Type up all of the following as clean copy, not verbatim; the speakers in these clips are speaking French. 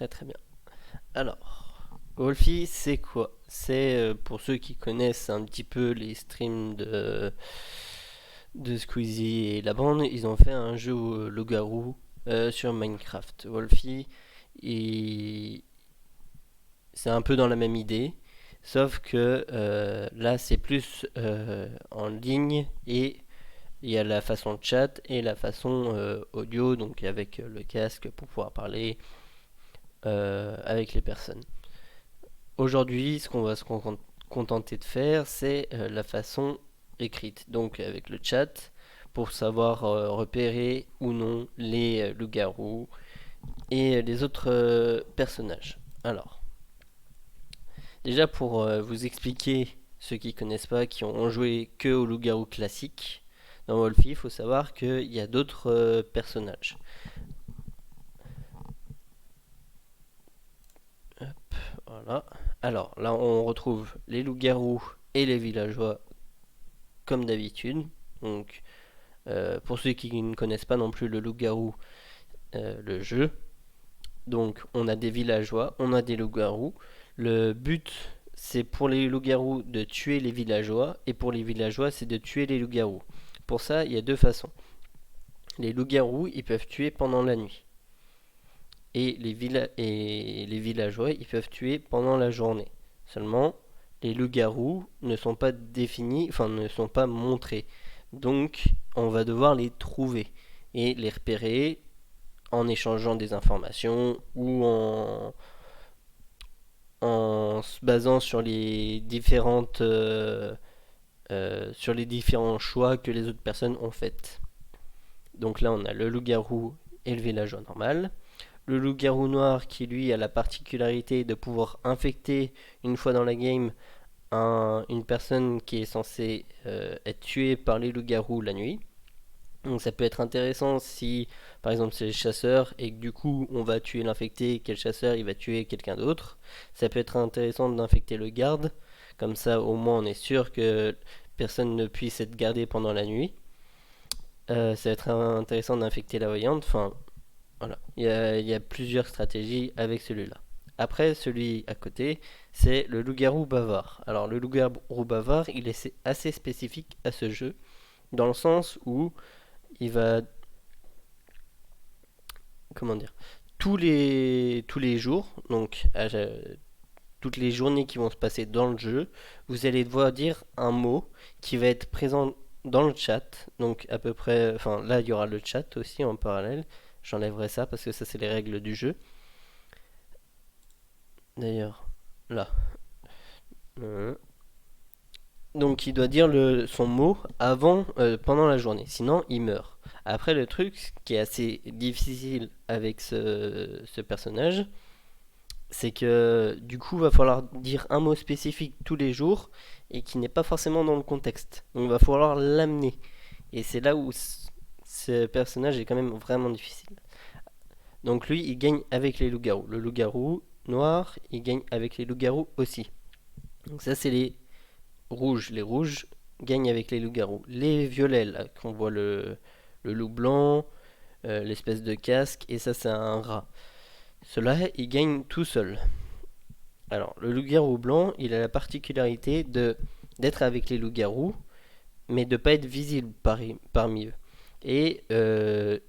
Très très bien. Alors, Wolfie, c'est quoi? C'est pour ceux qui connaissent un petit peu les streams de Squeezie et la bande, ils ont fait un jeu au loup-garou sur Minecraft. Wolfie, il- c'est un peu dans la même idée, sauf que là c'est plus en ligne et il y a la façon chat et la façon audio, donc avec le casque pour pouvoir parler avec les personnes. Aujourd'hui, ce qu'on va se contenter de faire, c'est la façon écrite, donc avec le chat, pour savoir repérer ou non les loups-garous et les autres personnages. Alors, déjà pour vous expliquer ceux qui connaissent pas, qui ont joué que au loup-garou classique, dans Wolfie, il faut savoir qu'il y a d'autres personnages. Hop, voilà. Alors là, on retrouve les loups-garous et les villageois comme d'habitude. Donc, pour ceux qui ne connaissent pas non plus le loup-garou, le jeu. Donc, on a des villageois, on a des loups-garous. Le but, c'est pour les loups-garous de tuer les villageois, et pour les villageois, c'est de tuer les loups-garous. Pour ça, il y a deux façons. Les loups-garous, ils peuvent tuer pendant la nuit. Et les villageois, ils peuvent tuer pendant la journée. Seulement, les loups-garous ne sont pas définis, enfin ne sont pas montrés. Donc, on va devoir les trouver et les repérer en échangeant des informations ou en se basant sur les différents choix que les autres personnes ont fait. Donc là, on a le loup-garou et le villageois normal. Le loup-garou noir qui lui a la particularité de pouvoir infecter une fois dans la game une personne qui est censée être tuée par les loups-garous la nuit. Donc ça peut être intéressant si par exemple c'est le chasseur et que du coup on va tuer l'infecté et que le chasseur il va tuer quelqu'un d'autre. Ça peut être intéressant d'infecter le garde, comme ça au moins on est sûr que personne ne puisse être gardé pendant la nuit. Ça va être intéressant d'infecter la voyante, enfin voilà, il y a plusieurs stratégies avec celui-là. Après, celui à côté, c'est le loup-garou bavard. Alors, le loup-garou bavard, il est assez spécifique à ce jeu, dans le sens où il va, comment dire, tous les jours, donc toutes les journées qui vont se passer dans le jeu, vous allez devoir dire un mot qui va être présent dans le chat. Donc, à peu près, enfin, là, il y aura le chat aussi en parallèle. J'enlèverai ça parce que ça, c'est les règles du jeu. D'ailleurs, là. Euh, Donc il doit dire son mot pendant la journée, sinon il meurt. Après le truc qui est assez difficile avec ce personnage, c'est que du coup va falloir dire un mot spécifique tous les jours et qui n'est pas forcément dans le contexte. Donc il va falloir l'amener. Et c'est là où ce personnage est quand même vraiment difficile. Donc lui il gagne avec les loups-garous. Le loup-garou noir il gagne avec les loups-garous aussi. Donc ça c'est les rouges. Les rouges gagnent avec les loups-garous. Les violets, là, qu'on voit le loup blanc, l'espèce de casque, et ça, c'est un rat. Ceux-là, ils gagnent tout seuls. Alors, le loup-garou blanc, il a la particularité d'être avec les loups-garous, mais de ne pas être visible parmi eux. Et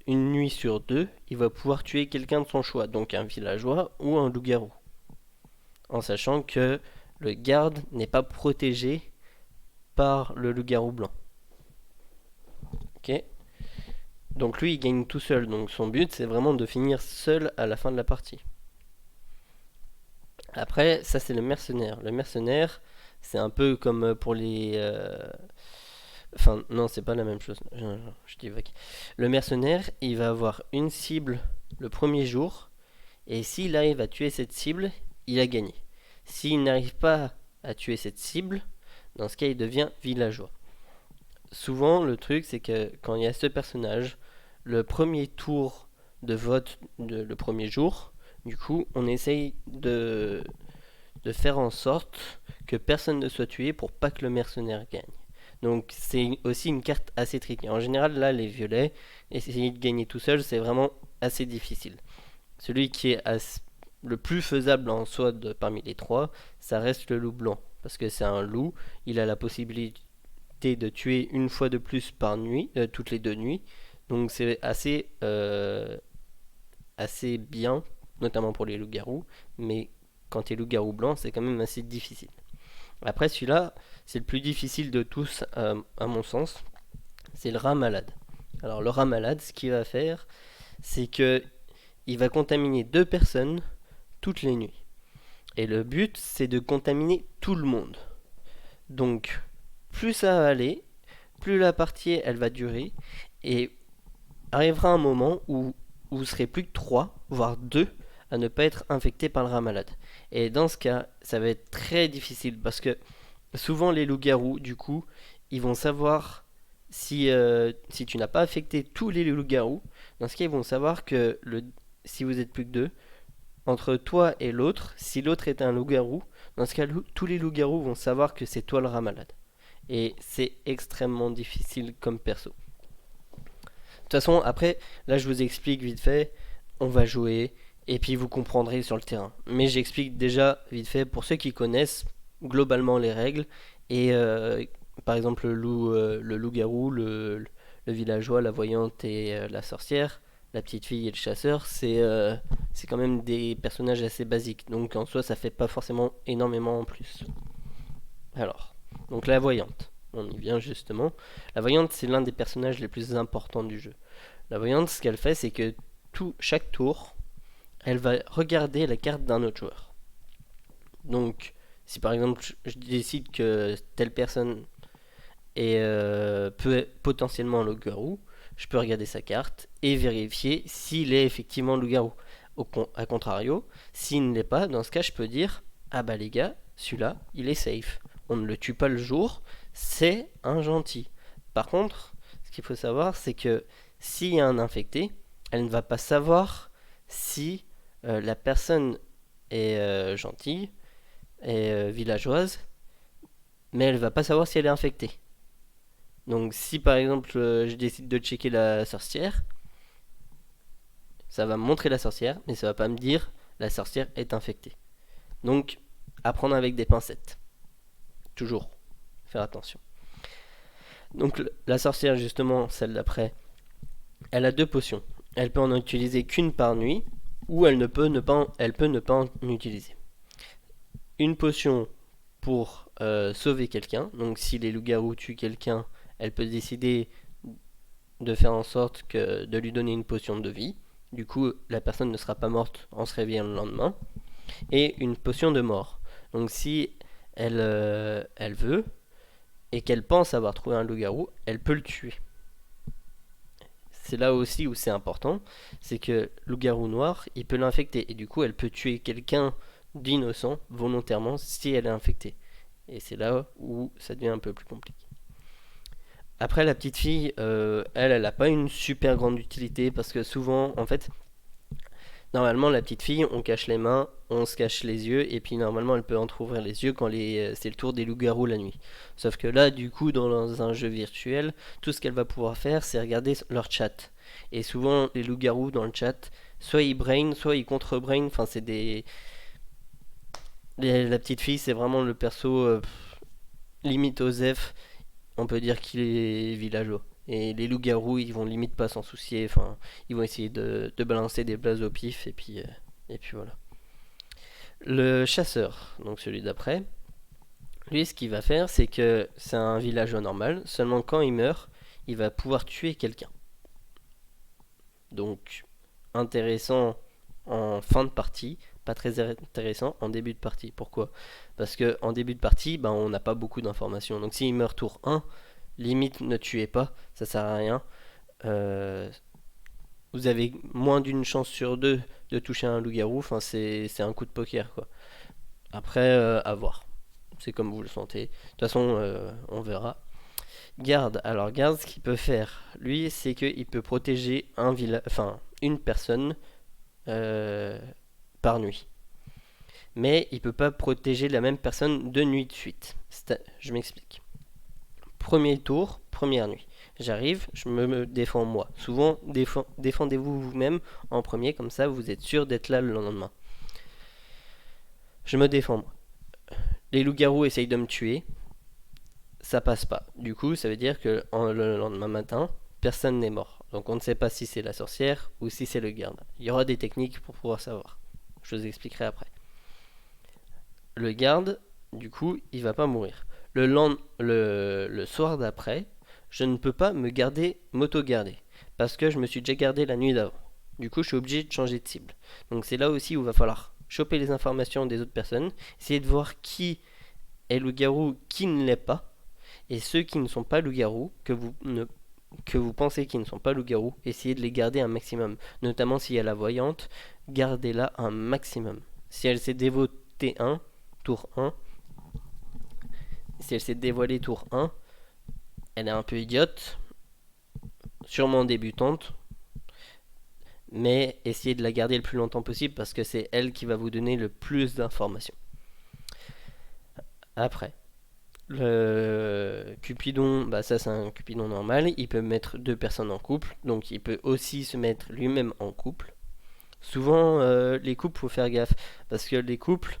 une nuit sur deux, il va pouvoir tuer quelqu'un de son choix, donc un villageois ou un loup-garou. En sachant que le garde n'est pas protégé par le loup-garou blanc. Ok. Donc lui, il gagne tout seul. Donc son but, c'est vraiment de finir seul à la fin de la partie. Après, ça c'est le mercenaire. Le mercenaire, c'est un peu comme pour les... Enfin, non, c'est pas la même chose. Je divague. Le mercenaire, il va avoir une cible le premier jour. Et s'il arrive à tuer cette cible, il a gagné. S'il n'arrive pas à tuer cette cible, dans ce cas, il devient villageois. Souvent, le truc, c'est que quand il y a ce personnage, le premier tour de vote le premier jour, du coup, on essaye de faire en sorte que personne ne soit tué pour pas que le mercenaire gagne. Donc c'est aussi une carte assez tricky. En général, là, les violets, essayer de gagner tout seul, c'est vraiment assez difficile. Celui qui est le plus faisable en soi parmi les trois, ça reste le loup blanc. Parce que c'est un loup, il a la possibilité de tuer une fois de plus par nuit, toutes les 2 nuits. Donc c'est assez bien, notamment pour les loups-garous. Mais quand tu es loup-garou blanc, c'est quand même assez difficile. Après celui-là, c'est le plus difficile de tous à mon sens. C'est le rat malade. Alors le rat malade, ce qu'il va faire, c'est que il va contaminer 2 personnes toutes les nuits. Et le but, c'est de contaminer tout le monde. Donc, plus ça va aller, plus la partie elle va durer, et arrivera un moment où vous serez plus que 3, voire 2, à ne pas être infectés par le rat malade. Et dans ce cas, ça va être très difficile parce que souvent les loups-garous, du coup, ils vont savoir si tu n'as pas affecté tous les loups-garous. Dans ce cas, ils vont savoir que si vous êtes plus que 2, entre toi et l'autre, si l'autre est un loup-garou, dans ce cas, tous les loups-garous vont savoir que c'est toi le rat malade. Et c'est extrêmement difficile comme perso. De toute façon, après, là je vous explique vite fait, on va jouer, et puis vous comprendrez sur le terrain. Mais j'explique déjà vite fait pour ceux qui connaissent globalement les règles, et par exemple le loup-garou, le villageois, la voyante et la sorcière, la petite fille et le chasseur, c'est quand même des personnages assez basiques. Donc en soi, ça fait pas forcément énormément en plus. Alors, donc la voyante, on y vient justement. La voyante, c'est l'un des personnages les plus importants du jeu. La voyante, ce qu'elle fait, c'est que chaque tour, elle va regarder la carte d'un autre joueur. Donc, si par exemple je décide que telle personne peut être potentiellement un loup-garou, je peux regarder sa carte et vérifier s'il est effectivement loup-garou. A contrario, s'il ne l'est pas, dans ce cas, je peux dire ah bah les gars, celui-là, il est safe. On ne le tue pas le jour, c'est un gentil. Par contre, ce qu'il faut savoir, c'est que s'il y a un infecté, elle ne va pas savoir si la personne est gentille et villageoise, mais elle va pas savoir si elle est infectée. Donc si par exemple je décide de checker la sorcière, ça va me montrer la sorcière, mais ça va pas me dire la sorcière est infectée. Donc à prendre avec des pincettes. Toujours faire attention. Donc la sorcière justement, celle d'après, elle a 2 potions. Elle peut en utiliser qu'une par nuit, ou elle peut ne pas en utiliser. Une potion pour sauver quelqu'un. Donc si les loups-garous tuent quelqu'un, elle peut décider de faire en sorte de lui donner une potion de vie. Du coup, la personne ne sera pas morte en se réveillant le lendemain. Et une potion de mort. Donc si elle veut et qu'elle pense avoir trouvé un loup-garou, elle peut le tuer. C'est là aussi où c'est important, c'est que loup-garou noir, il peut l'infecter et du coup elle peut tuer quelqu'un d'innocent volontairement si elle est infectée. Et c'est là où ça devient un peu plus compliqué. Après la petite fille, elle n'a pas une super grande utilité parce que souvent, en fait, normalement la petite fille, on cache les mains, on se cache les yeux et puis normalement elle peut entrouvrir les yeux quand c'est le tour des loups-garous la nuit. Sauf que là, du coup, dans un jeu virtuel, tout ce qu'elle va pouvoir faire, c'est regarder leur chat. Et souvent, les loups-garous dans le chat, soit ils brain, soit ils contre-brain. Enfin, c'est des. La petite fille, c'est vraiment le perso limite Osef. On peut dire qu'il est villageois. Et les loups-garous, ils vont limite pas s'en soucier. Enfin, ils vont essayer de balancer des blases au pif. Et puis voilà. Le chasseur, donc celui d'après, lui, ce qu'il va faire, c'est que c'est un villageois normal. Seulement quand il meurt, il va pouvoir tuer quelqu'un. Donc, intéressant en fin de partie, pas très intéressant en début de partie. Pourquoi? Parce que en début de partie, on n'a pas beaucoup d'informations. Donc s'il meurt tour 1, limite ne tuez pas, ça sert à rien. Euh, vous avez moins d'une chance sur 2 de toucher un loup-garou, enfin c'est un coup de poker quoi. Après, à voir. C'est comme vous le sentez. De toute façon, on verra. Garde, alors garde, ce qu'il peut faire, lui, c'est qu'il peut protéger une personne euh, par nuit. Mais il peut pas protéger la même personne 2 nuits de suite. Je m'explique. Premier tour, première nuit. J'arrive, je me défends moi. Souvent, défendez-vous vous-même en premier, comme ça vous êtes sûr d'être là le lendemain. Je me défends. Les loups-garous essayent de me tuer, ça passe pas. Du coup, ça veut dire que le lendemain matin, personne n'est mort. Donc on ne sait pas si c'est la sorcière ou si c'est le garde. Il y aura des techniques pour pouvoir savoir. Je vous expliquerai après. Le garde, du coup, il va pas mourir. Le soir d'après, je ne peux pas m'auto-garder. Parce que je me suis déjà gardé la nuit d'avant. Du coup, je suis obligé de changer de cible. Donc c'est là aussi où il va falloir choper les informations des autres personnes, essayer de voir qui est loup-garou, qui ne l'est pas, et ceux qui ne sont pas loups-garous, que vous pensez qu'ils ne sont pas loups-garous, essayez de les garder un maximum. Notamment s'il y a la voyante, gardez-la un maximum. Si elle s'est dévotée tour 1, si elle s'est dévoilée tour 1, elle est un peu idiote, sûrement débutante, mais essayez de la garder le plus longtemps possible parce que c'est elle qui va vous donner le plus d'informations. Après, le Cupidon, bah ça c'est un Cupidon normal, il peut mettre deux personnes en couple, donc il peut aussi se mettre lui-même en couple. Souvent, les couples, faut faire gaffe, parce que les couples,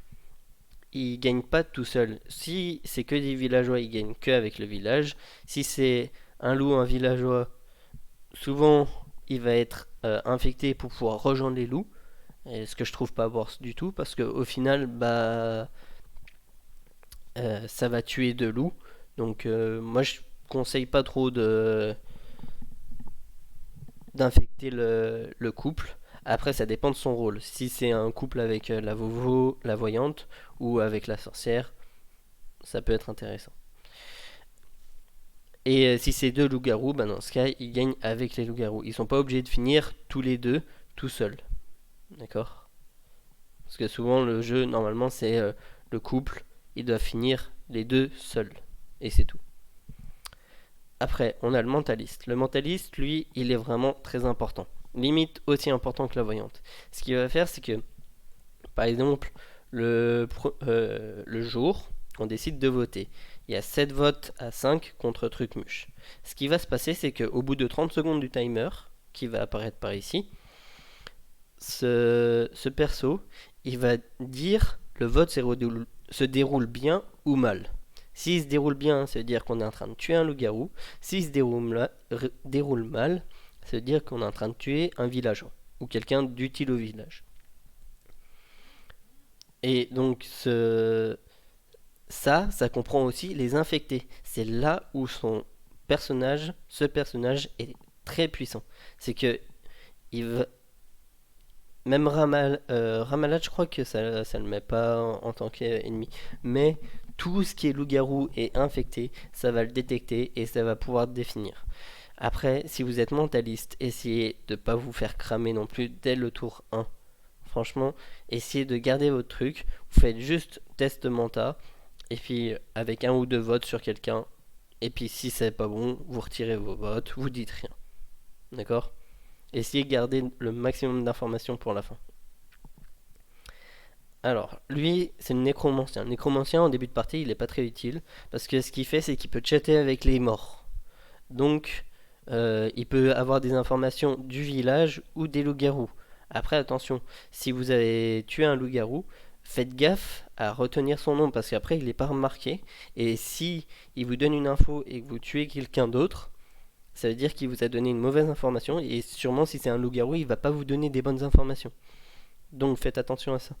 ils gagnent pas tout seuls. Si c'est que des villageois, ils gagnent que avec le village. Si c'est un loup, un villageois, souvent il va être infecté pour pouvoir rejoindre les loups. Et ce que je trouve pas bon du tout, parce qu'au final, bah, ça va tuer deux loups. Donc moi je conseille pas trop d'infecter le couple. Après, ça dépend de son rôle. Si c'est un couple avec la vovo, la voyante, ou avec la sorcière, ça peut être intéressant. Et si c'est deux loups-garous, bah dans ce cas, ils gagnent avec les loups-garous. Ils sont pas obligés de finir tous les deux tout seuls. D'accord? Parce que souvent, le jeu, normalement, c'est le couple, ils doivent finir les deux seuls. Et c'est tout. Après, on a le mentaliste. Le mentaliste, lui, il est vraiment très important. Limite aussi important que la voyante. Ce qu'il va faire, c'est que, par exemple, le jour, on décide de voter. Il y a 7 votes à 5 contre Trucmuche. Ce qui va se passer, c'est qu'au bout de 30 secondes du timer, qui va apparaître par ici, ce perso, il va dire le vote se déroule bien ou mal. S'il se déroule bien, ça veut dire qu'on est en train de tuer un loup-garou. S'il se déroule mal, ça veut dire qu'on est en train de tuer un villageois ou quelqu'un d'utile au village. Et donc ça comprend aussi les infectés. C'est là où ce personnage est très puissant. C'est que il va, même Ramalat, je crois que ça le met pas en tant qu'ennemi. Mais tout ce qui est loup-garou et infecté, ça va le détecter et ça va pouvoir définir. Après, si vous êtes mentaliste, essayez de ne pas vous faire cramer non plus dès le tour 1. Franchement, essayez de garder votre truc. Vous faites juste test menta. Et puis, avec un ou deux votes sur quelqu'un. Et puis, si c'est pas bon, vous retirez vos votes. Vous dites rien. D'accord? Essayez de garder le maximum d'informations pour la fin. Alors, lui, c'est le nécromancien. Le nécromancien, en début de partie, il n'est pas très utile. Parce que ce qu'il fait, c'est qu'il peut chatter avec les morts. Donc, il peut avoir des informations du village ou des loups-garous. Après, attention, si vous avez tué un loup-garou, faites gaffe à retenir son nom parce qu'après, il n'est pas remarqué. Et si il vous donne une info et que vous tuez quelqu'un d'autre, ça veut dire qu'il vous a donné une mauvaise information. Et sûrement, si c'est un loup-garou, il va pas vous donner des bonnes informations. Donc, faites attention à ça.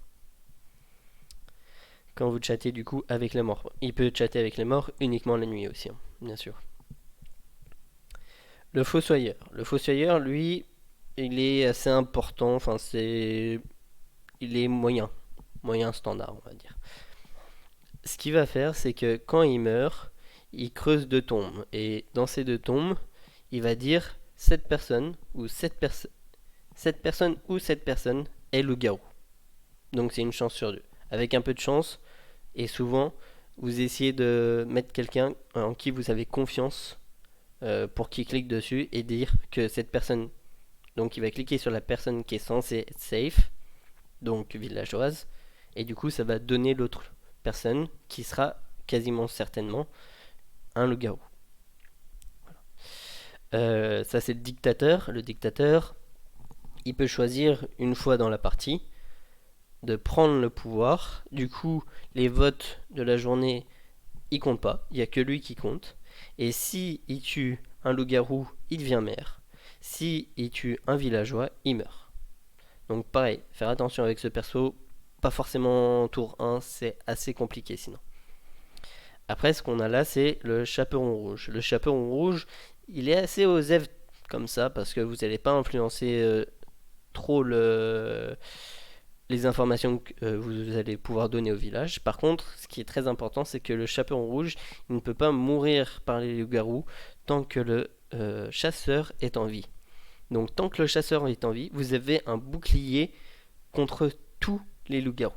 Quand vous chattez du coup avec les morts. Il peut chatter avec les morts uniquement la nuit aussi, hein, bien sûr. Le fossoyeur. Le fossoyeur, lui, il est assez important. Enfin, il est moyen standard, on va dire. Ce qu'il va faire, c'est que quand il meurt, il creuse deux tombes. Et dans ces deux tombes, il va dire cette personne ou cette personne ou cette personne est le garou. Donc c'est une chance sur deux. Avec un peu de chance, et souvent, vous essayez de mettre quelqu'un en qui vous avez confiance pour qu'il clique dessus et dire que cette personne, donc il va cliquer sur la personne qui est censée être safe, donc villageoise, et du coup ça va donner l'autre personne qui sera quasiment certainement un loup-garou. Ça c'est le dictateur. Le dictateur, il peut choisir une fois dans la partie de prendre le pouvoir. Du coup, les votes de la journée, ils comptent pas. Il n'y a que lui qui compte. Et si il tue un loup-garou, il devient maire. Si il tue un villageois, il meurt. Donc pareil, faire attention avec ce perso. Pas forcément tour 1, c'est assez compliqué sinon. Après, ce qu'on a là, c'est le chaperon rouge. Le chaperon rouge, il est assez osef comme ça, parce que vous n'allez pas influencer trop les informations que vous allez pouvoir donner au village. Par contre, ce qui est très important, c'est que le chaperon rouge, il ne peut pas mourir par les loups-garous tant que le chasseur est en vie. Donc tant que le chasseur est en vie, vous avez un bouclier contre tous les loups-garous.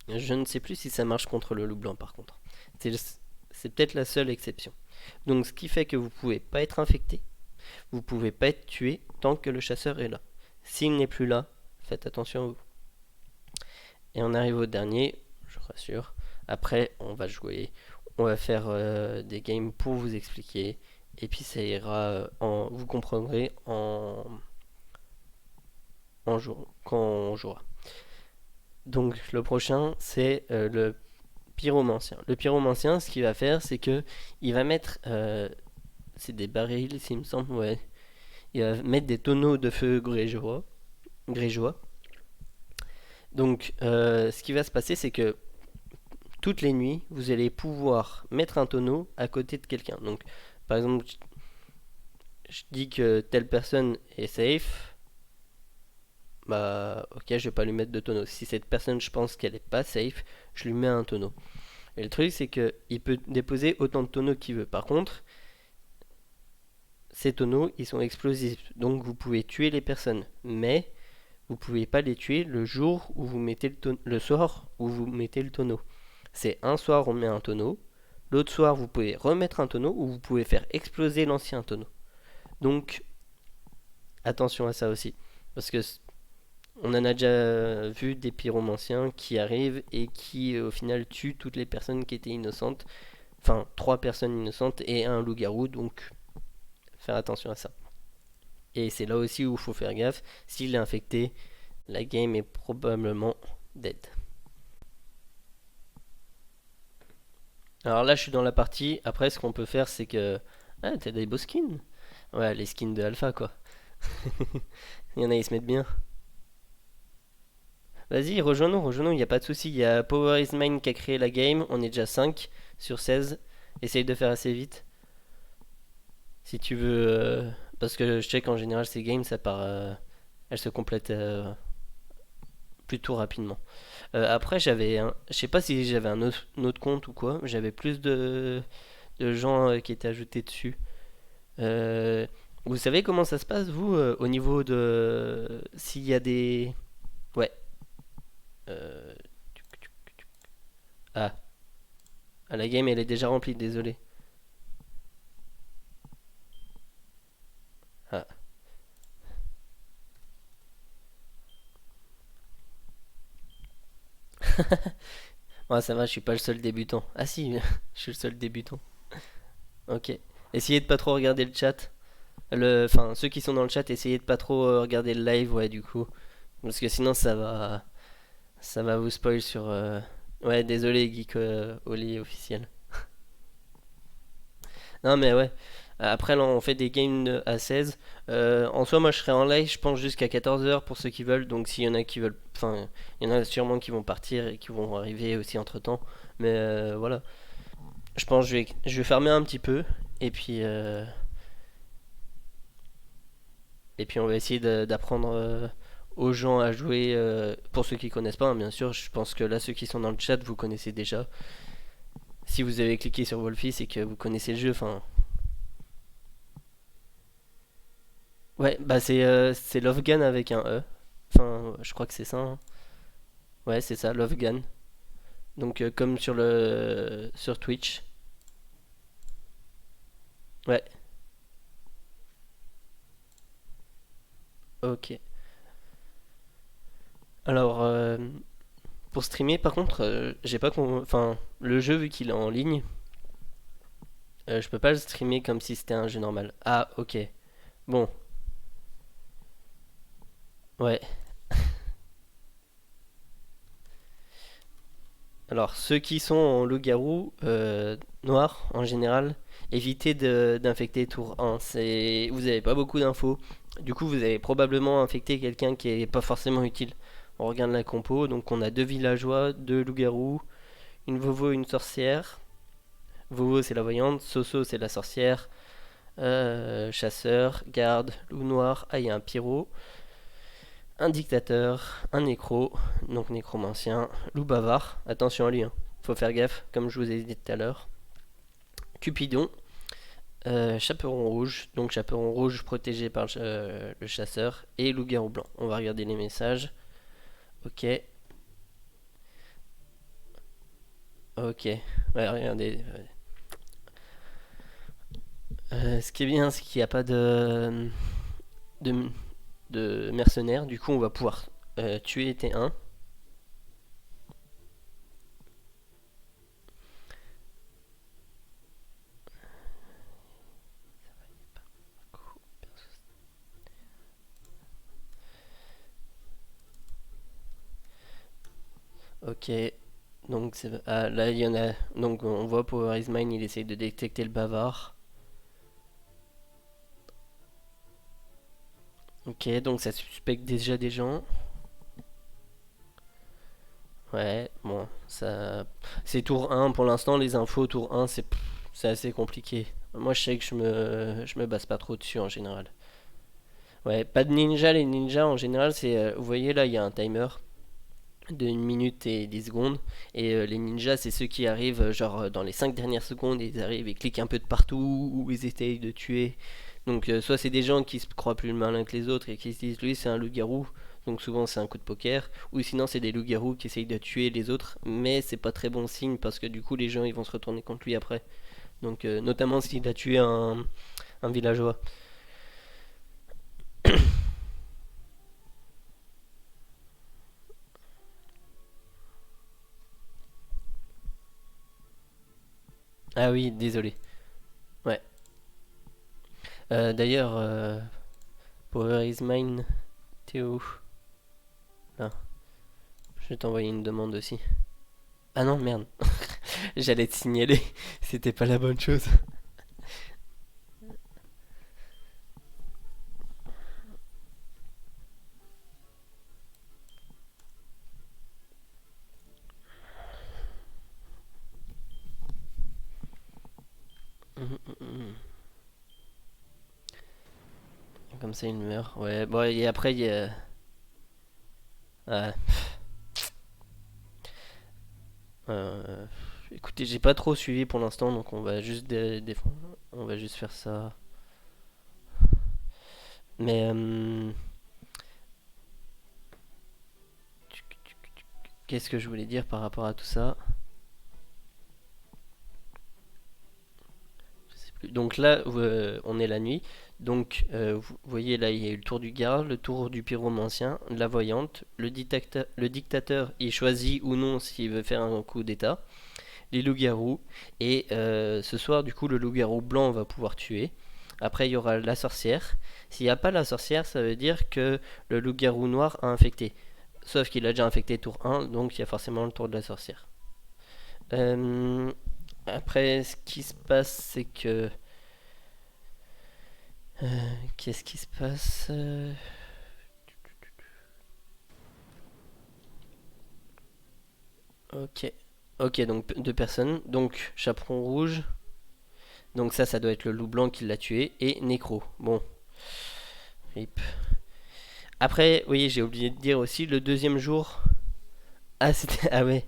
Je ne sais plus si ça marche contre le loup blanc par contre. C'est, c'est peut-être la seule exception. Donc ce qui fait que vous pouvez pas être infecté, vous pouvez pas être tué tant que le chasseur est là. S'il n'est plus là, faites attention à vous. Et on arrive au dernier, je rassure. Après, on va jouer, on va faire des games pour vous expliquer. Et puis ça ira, vous comprendrez quand on jouera. Donc le prochain, c'est le pyromancien. Le pyromancien, ce qu'il va faire, c'est que il va mettre, c'est des barils, s'il me semble, ouais. Il va mettre des tonneaux de feu grégeois. Donc, ce qui va se passer, c'est que toutes les nuits, vous allez pouvoir mettre un tonneau à côté de quelqu'un. Donc, par exemple, je dis que telle personne est safe. Bah, ok, je vais pas lui mettre de tonneau. Si cette personne, je pense qu'elle est pas safe, je lui mets un tonneau. Et le truc, c'est que il peut déposer autant de tonneaux qu'il veut. Par contre, ces tonneaux, ils sont explosifs. Donc, vous pouvez tuer les personnes. Mais, vous pouvez pas les tuer le jour où vous mettez le soir où vous mettez le tonneau. C'est un soir on met un tonneau, l'autre soir vous pouvez remettre un tonneau ou vous pouvez faire exploser l'ancien tonneau. Donc attention à ça aussi, parce que on en a déjà vu des pyromanciens qui arrivent et qui au final tuent toutes les personnes qui étaient innocentes, enfin 3 personnes innocentes et un loup-garou, donc faire attention à ça. Et c'est là aussi où il faut faire gaffe, s'il est infecté, la game est probablement dead. Alors là, je suis dans la partie. Après, ce qu'on peut faire, c'est que. Ah, t'as des beaux skins. Ouais, les skins de Alpha, quoi. Il y en a, ils se mettent bien. Vas-y, rejoins-nous, rejoins-nous, il n'y a pas de souci. Il y a Power is Mine qui a créé la game. On est déjà 5 sur 16. Essaye de faire assez vite. Si tu veux. Parce que je sais qu'en général, ces games, ça part. Elles se complètent plutôt rapidement. Après, je sais pas si j'avais un autre compte ou quoi. J'avais plus de gens qui étaient ajoutés dessus. Euh, Vous savez comment ça se passe, vous, au niveau de s'il y a des. Ouais. euh, Ah, ah, la game elle est déjà remplie, désolé. Ah. Ouais, ça va, je suis pas le seul débutant. Ah si, je suis le seul débutant. Ok. Essayez de pas trop regarder le chat. Enfin, ceux qui sont dans le chat, essayez de pas trop regarder le live, ouais, du coup. Parce que sinon, ça va vous spoil sur. Ouais, désolé, Geek Oli officiel. Non, mais ouais. Après, là, on fait des games à 16. En soi, moi, je serai en live, je pense, jusqu'à 14h pour ceux qui veulent. Donc, s'il y en a qui veulent. Enfin, il y en a sûrement qui vont partir et qui vont arriver aussi entre temps. Mais voilà. Je pense que je vais farmer un petit peu. Et puis, et puis on va essayer d'apprendre aux gens à jouer. Pour ceux qui connaissent pas, hein, bien sûr. Je pense que là, ceux qui sont dans le chat, vous connaissez déjà. Si vous avez cliqué sur Wolfie, c'est que vous connaissez le jeu. Enfin, ouais, bah c'est Love Gun avec un E. Enfin, je crois que c'est ça, hein. Ouais, c'est ça, Love Gun. Donc comme sur Twitch. Ouais, ok. Alors pour streamer, par contre, j'ai pas enfin le jeu vu qu'il est en ligne, je peux pas le streamer comme si c'était un jeu normal. Ah, ok. Bon, ouais. Alors, ceux qui sont en loup-garou noir, en général, évitez d'infecter tour 1. Vous n'avez pas beaucoup d'infos. Du coup, vous avez probablement infecté quelqu'un qui est pas forcément utile. On regarde la compo, donc on a deux villageois, deux loups-garous, une vovo et une sorcière. Vovo c'est la voyante, Soso c'est la sorcière, chasseur, garde, loup noir, ah il y a un pyro, un dictateur, un nécro, donc nécromancien, loup bavard, attention à lui, hein. Faut faire gaffe, comme je vous ai dit tout à l'heure. Cupidon, chaperon rouge, donc chaperon rouge protégé par le chasseur, et loup-garou blanc. On va regarder les messages. Ok, ok. Ouais, regardez. Ce qui est bien, c'est qu'il n'y a pas de, de mercenaires. Du coup, on va pouvoir tuer T1. Ok, donc là il y en a. Donc on voit Power is Mine, il essaye de détecter le bavard. Ok, donc ça suspecte déjà des gens. Ouais, bon, ça. C'est tour 1 pour l'instant, les infos tour 1, c'est assez compliqué. Moi je sais que je me base pas trop dessus en général. Ouais, pas de ninja, les ninjas en général, vous voyez là, il y a un timer de 1 minute et 10 secondes. Et les ninjas, c'est ceux qui arrivent, genre dans les 5 dernières secondes, ils arrivent et cliquent un peu de partout, ou ils essayent de tuer. Donc, soit c'est des gens qui se croient plus malins que les autres et qui se disent, lui, c'est un loup-garou. Donc, souvent, c'est un coup de poker. Ou sinon, c'est des loups-garous qui essayent de tuer les autres. Mais c'est pas très bon signe parce que du coup, les gens, ils vont se retourner contre lui après. Donc, notamment s'il a tué un villageois. Ah oui, désolé. Ouais. D'ailleurs, Power is mine, Théo. Là, je vais t'envoyer une demande aussi. Ah non, merde. J'allais te signaler. C'était pas la bonne chose. Comme ça, il meurt. Ouais, bon, et après, il y a. Ah, euh, écoutez, j'ai pas trop suivi pour l'instant, donc on va juste défendre. On va juste faire ça. Mais, qu'est-ce que je voulais dire par rapport à tout ça? Je sais plus. Donc là, on est la nuit. Donc, vous voyez là, il y a eu le tour du garde, le tour du pyromancien, la voyante, le dictateur, il choisit ou non s'il veut faire un coup d'état, les loups-garous, et ce soir, du coup, le loup-garou blanc va pouvoir tuer. Après, il y aura la sorcière. S'il n'y a pas la sorcière, ça veut dire que le loup-garou noir a infecté. Sauf qu'il a déjà infecté tour 1, donc il y a forcément le tour de la sorcière. Euh, Après, ce qui se passe, c'est que qu'est-ce qui se passe? Ok. Ok, donc deux personnes. Donc, chaperon rouge. Donc ça doit être le loup blanc qui l'a tué. Et Nécro. Bon, rip. Après, oui, j'ai oublié de dire aussi, le deuxième jour... Ah, c'était... Ah ouais.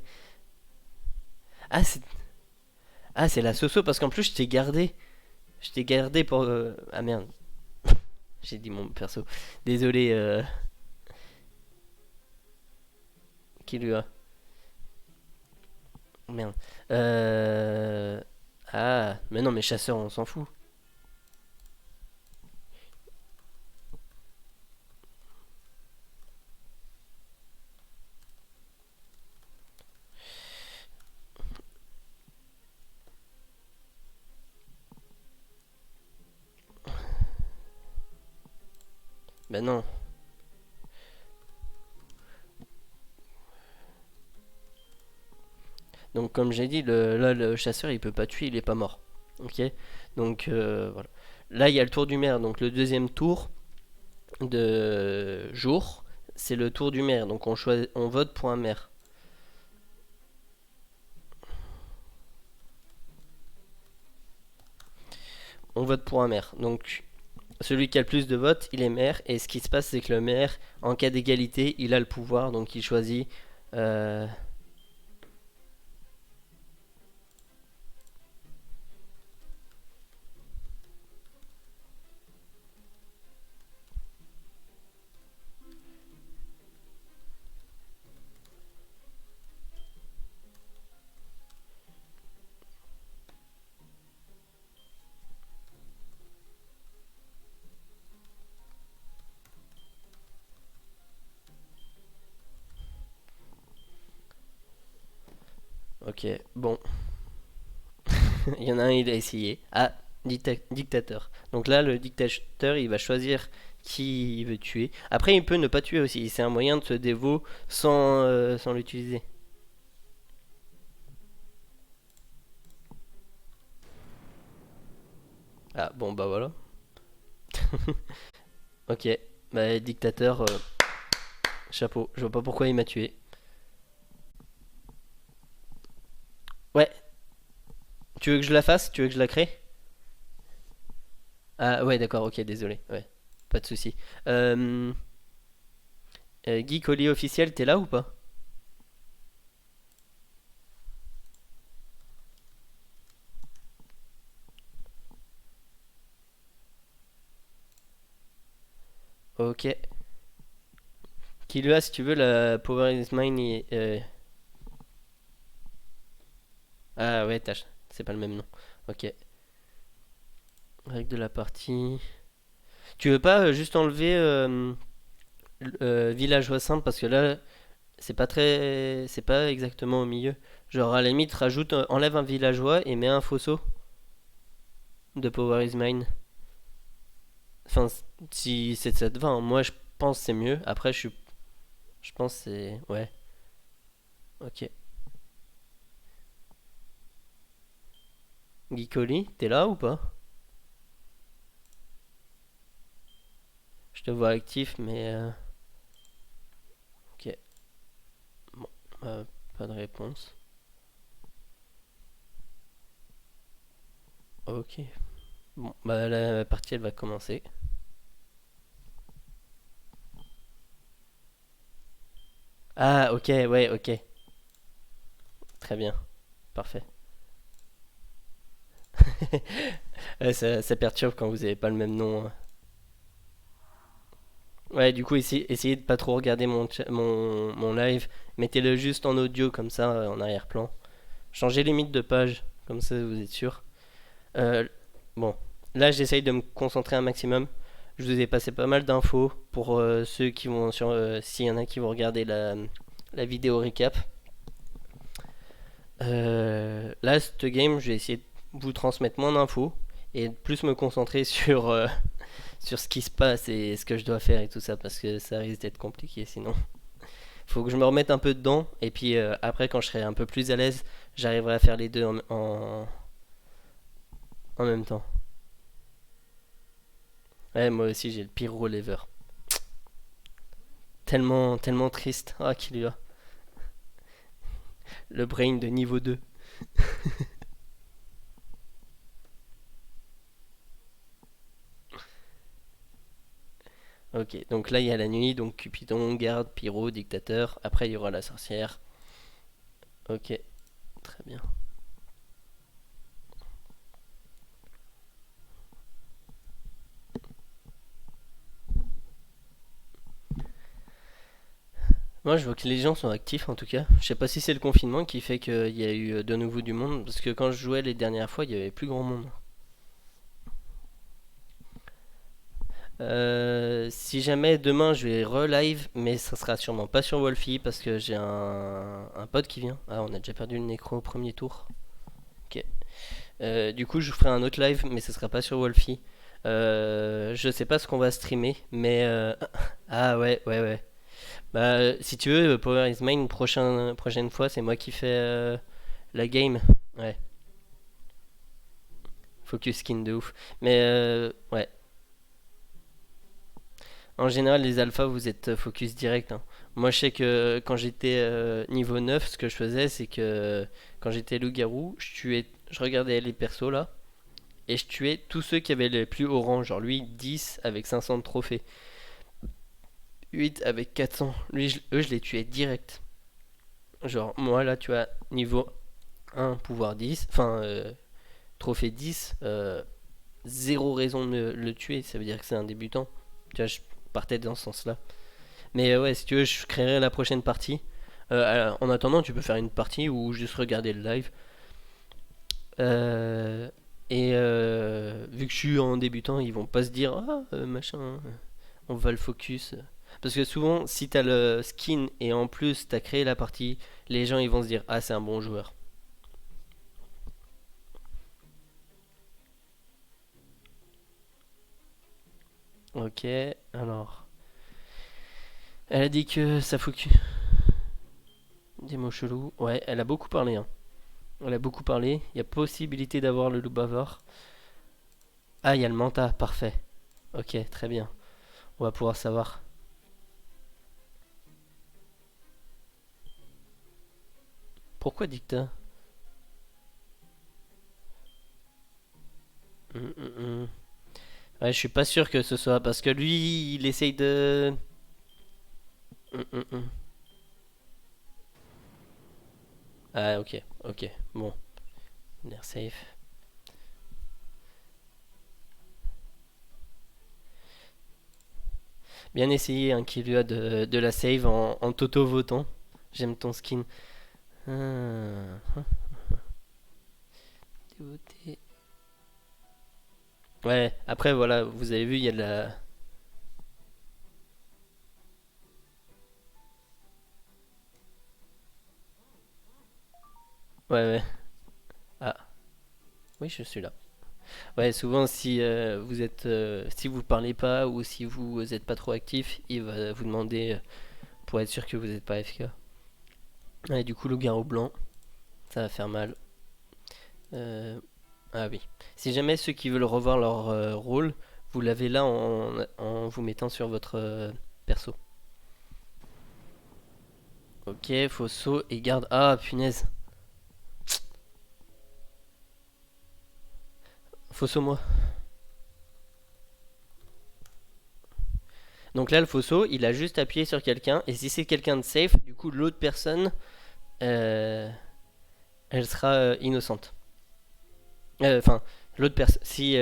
Ah, c'est la Soso, parce qu'en plus, je t'ai gardé. Je t'ai gardé pour... Ah merde, j'ai dit mon perso. Désolé, qui lui a... Merde. Ah, mais non, mais chasseur, on s'en fout. Ben non. Donc comme j'ai dit, là le chasseur il peut pas tuer, il est pas mort. Ok. Donc voilà. Là il y a le tour du maire. Donc le deuxième tour de jour, c'est le tour du maire. Donc on vote pour un maire. On vote pour un maire. Donc celui qui a le plus de votes, il est maire. Et ce qui se passe, c'est que le maire, en cas d'égalité, il a le pouvoir. Donc il choisit. euh, Ok, bon. Il y en a un, il a essayé. Ah, dictateur. Donc là, le dictateur, il va choisir qui il veut tuer. Après, il peut ne pas tuer aussi. C'est un moyen de se dévot sans l'utiliser. Ah, bon, bah voilà. Ok. Bah, dictateur, chapeau. Je vois pas pourquoi il m'a tué. Ouais. Tu veux que je la fasse? Tu veux que je la crée? Ah, ouais, d'accord, ok, désolé. Ouais, pas de souci. Euh, Guy Collier officiel, t'es là ou pas? Ok. Qui lui a, si tu veux, la Power is Mine. Ah ouais, tâche. C'est pas le même nom. Ok. Règle de la partie. Tu veux pas juste enlever villageois simple parce que là, c'est pas exactement au milieu. Genre à la limite, enlève un villageois et mets un fosso de Power is Mine. Enfin, si ça te va, hein. Moi je pense que c'est mieux. Après, je pense que c'est. Ouais, ok. Geekoli, t'es là ou pas? Je te vois actif, mais. Ok, bon, pas de réponse. Ok, bon, bah la partie elle va commencer. Ah, ok, ouais, ok. Très bien, parfait. Ouais, ça perturbe quand vous avez pas le même nom, hein. Ouais, du coup, essayez de pas trop regarder mon live. Mettez-le juste en audio, comme ça, en arrière-plan. Changez limite de page, comme ça, vous êtes sûr. Euh, bon, là, j'essaye de me concentrer un maximum. Je vous ai passé pas mal d'infos pour ceux qui vont s'il y en a qui vont regarder la vidéo recap. Là, cette game, je vais essayer de vous transmettre moins d'infos et de plus me concentrer sur ce qui se passe et ce que je dois faire et tout ça parce que ça risque d'être compliqué sinon. Faut que je me remette un peu dedans et puis après, quand je serai un peu plus à l'aise, j'arriverai à faire les deux en même temps. Ouais, moi aussi, j'ai le pire rôle ever. Tellement triste. Ah, qu'il lui a. Le brain de niveau 2. Ok, donc là il y a la nuit, donc Cupidon, garde, pyro, dictateur. Après il y aura la sorcière. Ok, très bien. Moi je vois que les gens sont actifs en tout cas. Je sais pas si c'est le confinement qui fait qu'il y a eu de nouveau du monde, parce que quand je jouais les dernières fois, il y avait plus grand monde. Si jamais demain je vais re-live, mais ça sera sûrement pas sur Wolfie parce que j'ai un pote qui vient. Ah, on a déjà perdu le nécro au premier tour. Ok. Du coup, je ferai un autre live, mais ce sera pas sur Wolfie. Je sais pas ce qu'on va streamer, mais ah ouais. Bah, si tu veux, Power is Mine, prochaine fois, c'est moi qui fais La game, ouais. Focus skin de ouf. Mais ouais. En général, les alphas, vous êtes focus direct, hein. Moi, je sais que quand j'étais niveau 9, ce que je faisais, c'est que quand j'étais loup-garou, je regardais les persos là, et je tuais tous ceux qui avaient le plus haut rang. Genre lui, 10 avec 500 de trophées, 8 avec 400. Lui, eux, je les tuais direct. Genre, moi là, tu as niveau 1, pouvoir 10, enfin, trophée 10, zéro raison de le tuer, ça veut dire que c'est un débutant. Tu vois, je partais dans ce sens-là. Mais ouais, si tu veux, je créerai la prochaine partie. En attendant, tu peux faire une partie ou juste regarder le live. Euh, vu que je suis en débutant, ils vont pas se dire ah machin, on va le focus. Parce que souvent, si t'as le skin et en plus t'as créé la partie, les gens ils vont se dire ah c'est un bon joueur. Ok, alors. Elle a dit que ça focus. Des mots chelous. Ouais, elle a beaucoup parlé, hein. Elle a beaucoup parlé. Il y a possibilité d'avoir le loup bavard. Ah, il y a le manta, parfait. Ok, très bien. On va pouvoir savoir. Pourquoi dicta? Hum, hum, hum. Ouais, je suis pas sûr que ce soit parce que lui, il essaye de. Hum. Ah, ok, ok. Bon, l'air safe. Bien essayé, hein, Killua de la save en toto-votant. J'aime ton skin. Ah, dévoté. Ouais, après, voilà, vous avez vu, il y a de la. Ouais, ouais. Ah, oui, je suis là. Ouais, souvent si si vous parlez pas ou si vous êtes pas trop actif, il va vous demander pour être sûr que vous n'êtes pas AFK. Ouais, du coup, le garrot blanc, ça va faire mal. Euh, ah oui. Si jamais ceux qui veulent revoir leur rôle, vous l'avez là en vous mettant sur votre perso. Ok, faut saut et garde. Ah punaise. Faut saut moi. Donc là, le fausseau, il a juste appuyé sur quelqu'un. Et si c'est quelqu'un de safe, du coup, l'autre personne, euh, elle sera innocente. Enfin, l'autre personne. Si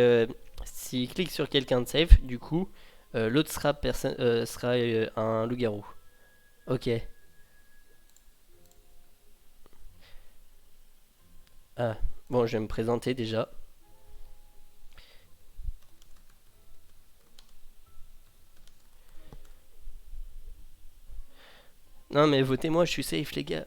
il clique sur quelqu'un de safe, du coup, l'autre sera un loup-garou. Ok. Ah, bon, je vais me présenter déjà. Non, mais votez-moi, je suis safe, les gars.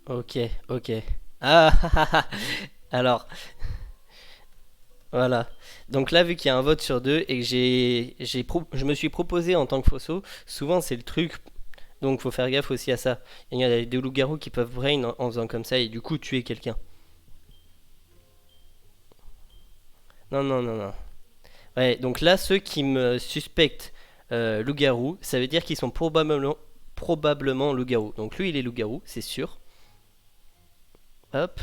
Ok, ok. Ah, alors, voilà. Donc là, vu qu'il y a un vote sur deux et que je me suis proposé en tant que fausso, souvent c'est le truc. Donc faut faire gaffe aussi à ça. Il y a des loups-garous qui peuvent brain en faisant comme ça et du coup tuer quelqu'un. Non, non, non, non. Ouais, donc là, ceux qui me suspectent loup-garou, ça veut dire qu'ils sont probablement loup-garou. Donc lui, il est loup-garou, c'est sûr. Hop,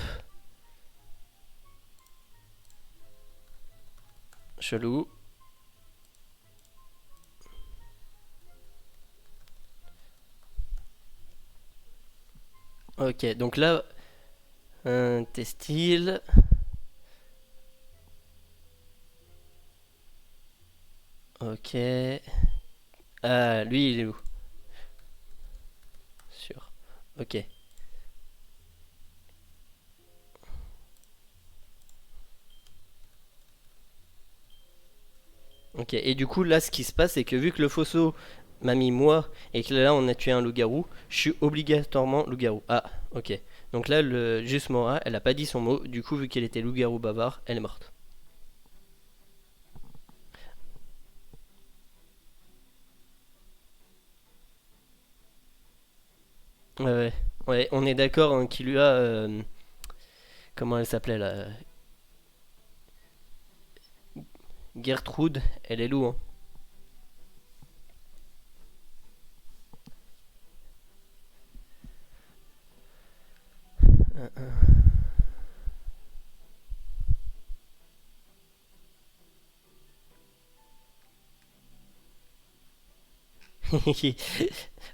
chelou. Ok, donc là, textile. Ok. Ah, lui, il est où? Sûr. Ok. Ok, et du coup, là, ce qui se passe, c'est que vu que le fosso m'a mis moi et que là on a tué un loup-garou, je suis obligatoirement loup-garou. Ah, ok. Donc là, juste Mora, elle a pas dit son mot, du coup, vu qu'elle était loup-garou bavard, elle est morte. Ouais, ouais. Ouais, on est d'accord hein, qu'il lui a. Comment elle s'appelait là? Gertrude, elle est loup. Hein.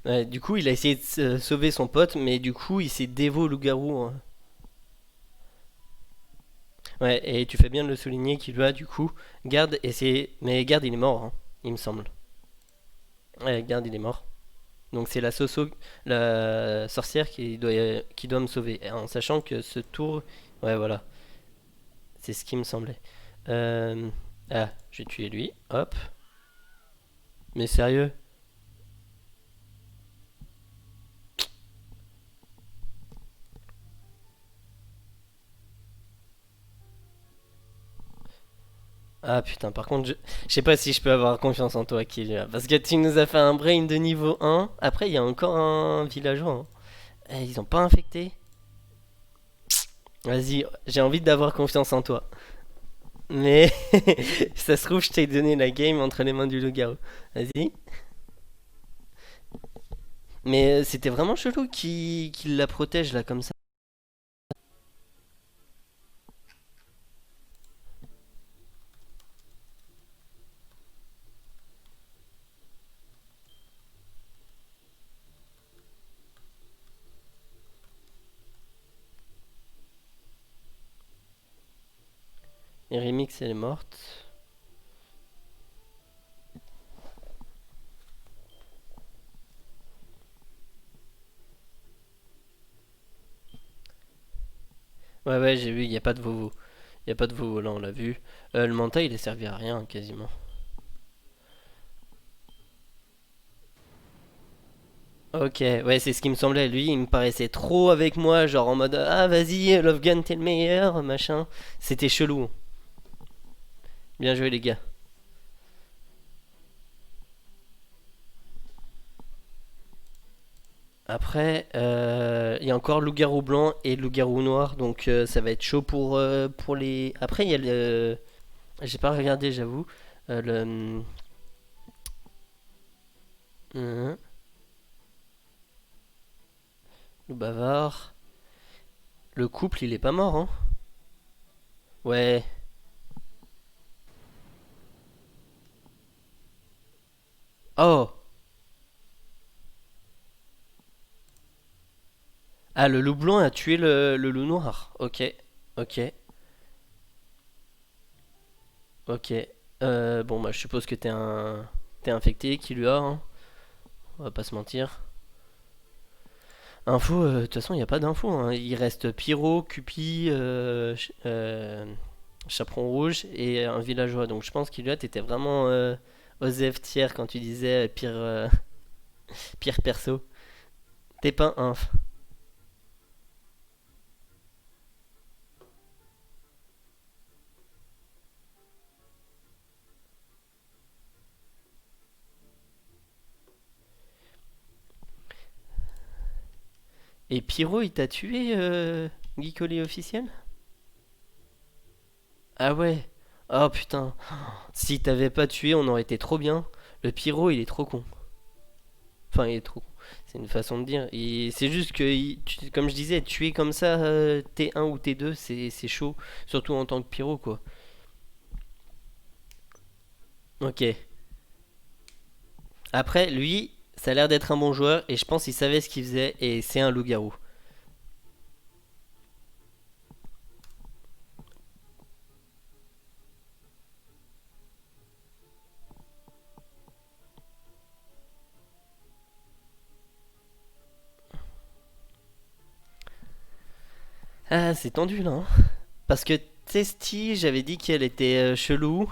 Ouais, du coup, il a essayé de sauver son pote, mais du coup, il s'est dévoué au loup-garou. Hein. Ouais, et tu fais bien de le souligner qu'il lui a, du coup, garde, et c'est. Mais garde, il est mort, hein, il me semble. Ouais, garde, il est mort. Donc c'est la Soso, la sorcière qui doit me sauver. En sachant que ce tour. Ouais, voilà. C'est ce qui me semblait. Euh, Ah, j'ai tué lui. Hop. Mais sérieux? Ah putain, par contre, je sais pas si je peux avoir confiance en toi, Kylian. Parce que tu nous as fait un brain de niveau 1. Après, il y a encore un villageois. Hein. Eh, ils ont pas infecté? Vas-y, j'ai envie d'avoir confiance en toi. Mais ça se trouve, je t'ai donné la game entre les mains du loup-garou. Vas-y. Mais c'était vraiment chelou qu'il la protège là comme ça. Et Remix, elle est morte. Ouais, ouais, j'ai vu, il n'y a pas de Vovo. Il n'y a pas de Vovo là, on l'a vu. Le Manta, il est servi à rien quasiment. Ok, ouais, c'est ce qui me semblait. Lui, il me paraissait trop avec moi, genre en mode ah, vas-y, Love Gun, t'es le meilleur, machin. C'était chelou. Bien joué, les gars. Après, il y a encore loup-garou blanc et loup-garou noir, donc ça va être chaud pour les. Après, il y a le. J'ai pas regardé, j'avoue. Le. Loup bavard. Le couple, il est pas mort, hein? Ouais. Oh! Ah, le loup blanc a tué le loup noir. Ok, ok, ok. Bon, bah, je suppose que t'es infecté, qui lui a, hein. On va pas se mentir. Info, de toute façon, il n'y a pas d'info. Hein. Il reste Pyro, Cupi, Chaperon Rouge et un villageois. Donc je pense qu'Iliot était vraiment Osef tiers quand tu disais pire perso. T'es pas inf. Et Pyro, il t'a tué, Geekoly officiel? Ah ouais. Oh putain. Si t'avais pas tué, on aurait été trop bien. Le Pyro, il est trop con. Enfin, il est trop con. C'est une façon de dire. C'est juste que, comme je disais, tuer comme ça T1 ou T2, c'est chaud. Surtout en tant que Pyro, quoi. Ok. Après, lui, ça a l'air d'être un bon joueur et je pense qu'il savait ce qu'il faisait et c'est un loup-garou. Ah, c'est tendu là. Hein. Parce que Testy, j'avais dit qu'elle était chelou.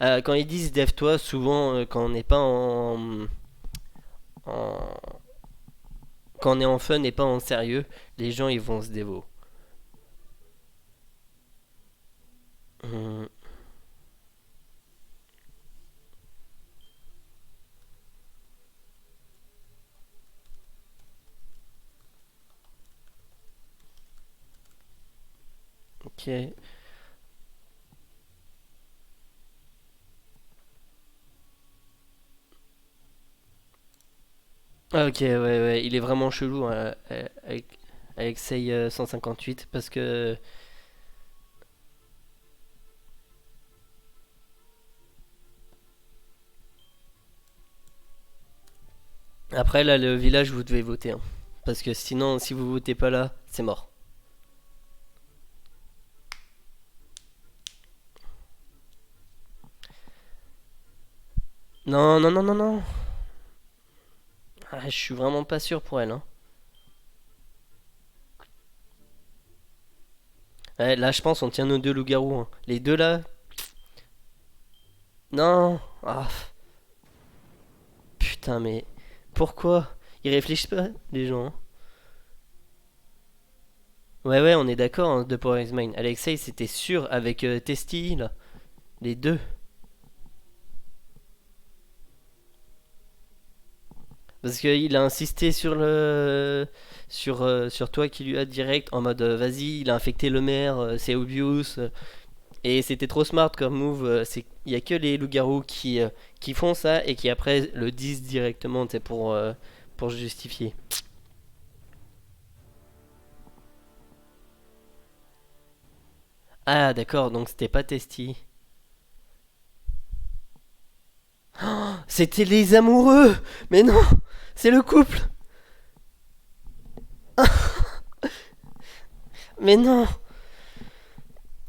Quand ils disent Dev-toi, souvent quand on n'est pas en. en... quand on est en fun et pas en sérieux, les gens ils vont se dévouer. Hum, ok. Ah, ok, ouais, ouais, il est vraiment chelou hein, avec Sei 158 parce que. Après, là, le village, vous devez voter, hein. Parce que sinon, si vous votez pas là, c'est mort. Non, non, non, non, non. Ah, je suis vraiment pas sûr pour elle, hein. Ouais, là, je pense on tient nos deux loups-garous, hein. Les deux là. Non. Ah, putain, mais pourquoi ils réfléchissent pas, les gens, hein. Ouais, ouais, on est d'accord, hein, de Power is Mine. Alexei, c'était sûr avec Testy, là. Les deux. Parce qu'il a insisté sur sur toi qui lui a direct en mode vas-y, il a infecté le maire, c'est obvious. Et c'était trop smart comme move. Il y a que les loups-garous qui font ça et qui après le disent directement, c'est pour justifier. Ah d'accord, donc c'était pas Testy. C'était les amoureux. Mais non, c'est le couple. Mais non,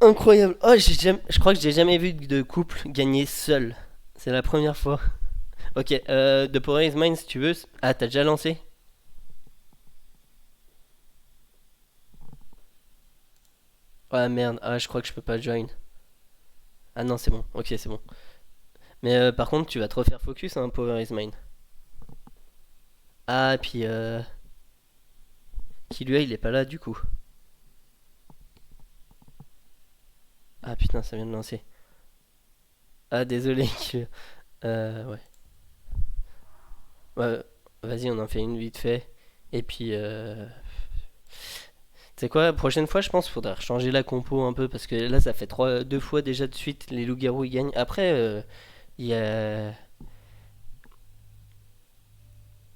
incroyable. Oh, je crois que j'ai jamais vu de couple gagner seul. C'est la première fois. Ok, The Power is Mine si tu veux. Ah, t'as déjà lancé. Ah merde, ah je crois que je peux pas join. Ah non, c'est bon. Ok, c'est bon. Mais par contre, tu vas te refaire focus, hein, Power is Mine. Ah, et puis Killua il est pas là du coup. Ah putain, ça vient de lancer. Ah désolé Killua. Ouais. Ouais, vas-y, on en fait une vite fait. Et puis tu sais quoi, la prochaine fois je pense qu'il faudra changer la compo un peu parce que là ça fait deux fois déjà de suite les loups-garous ils gagnent. Après, il y a.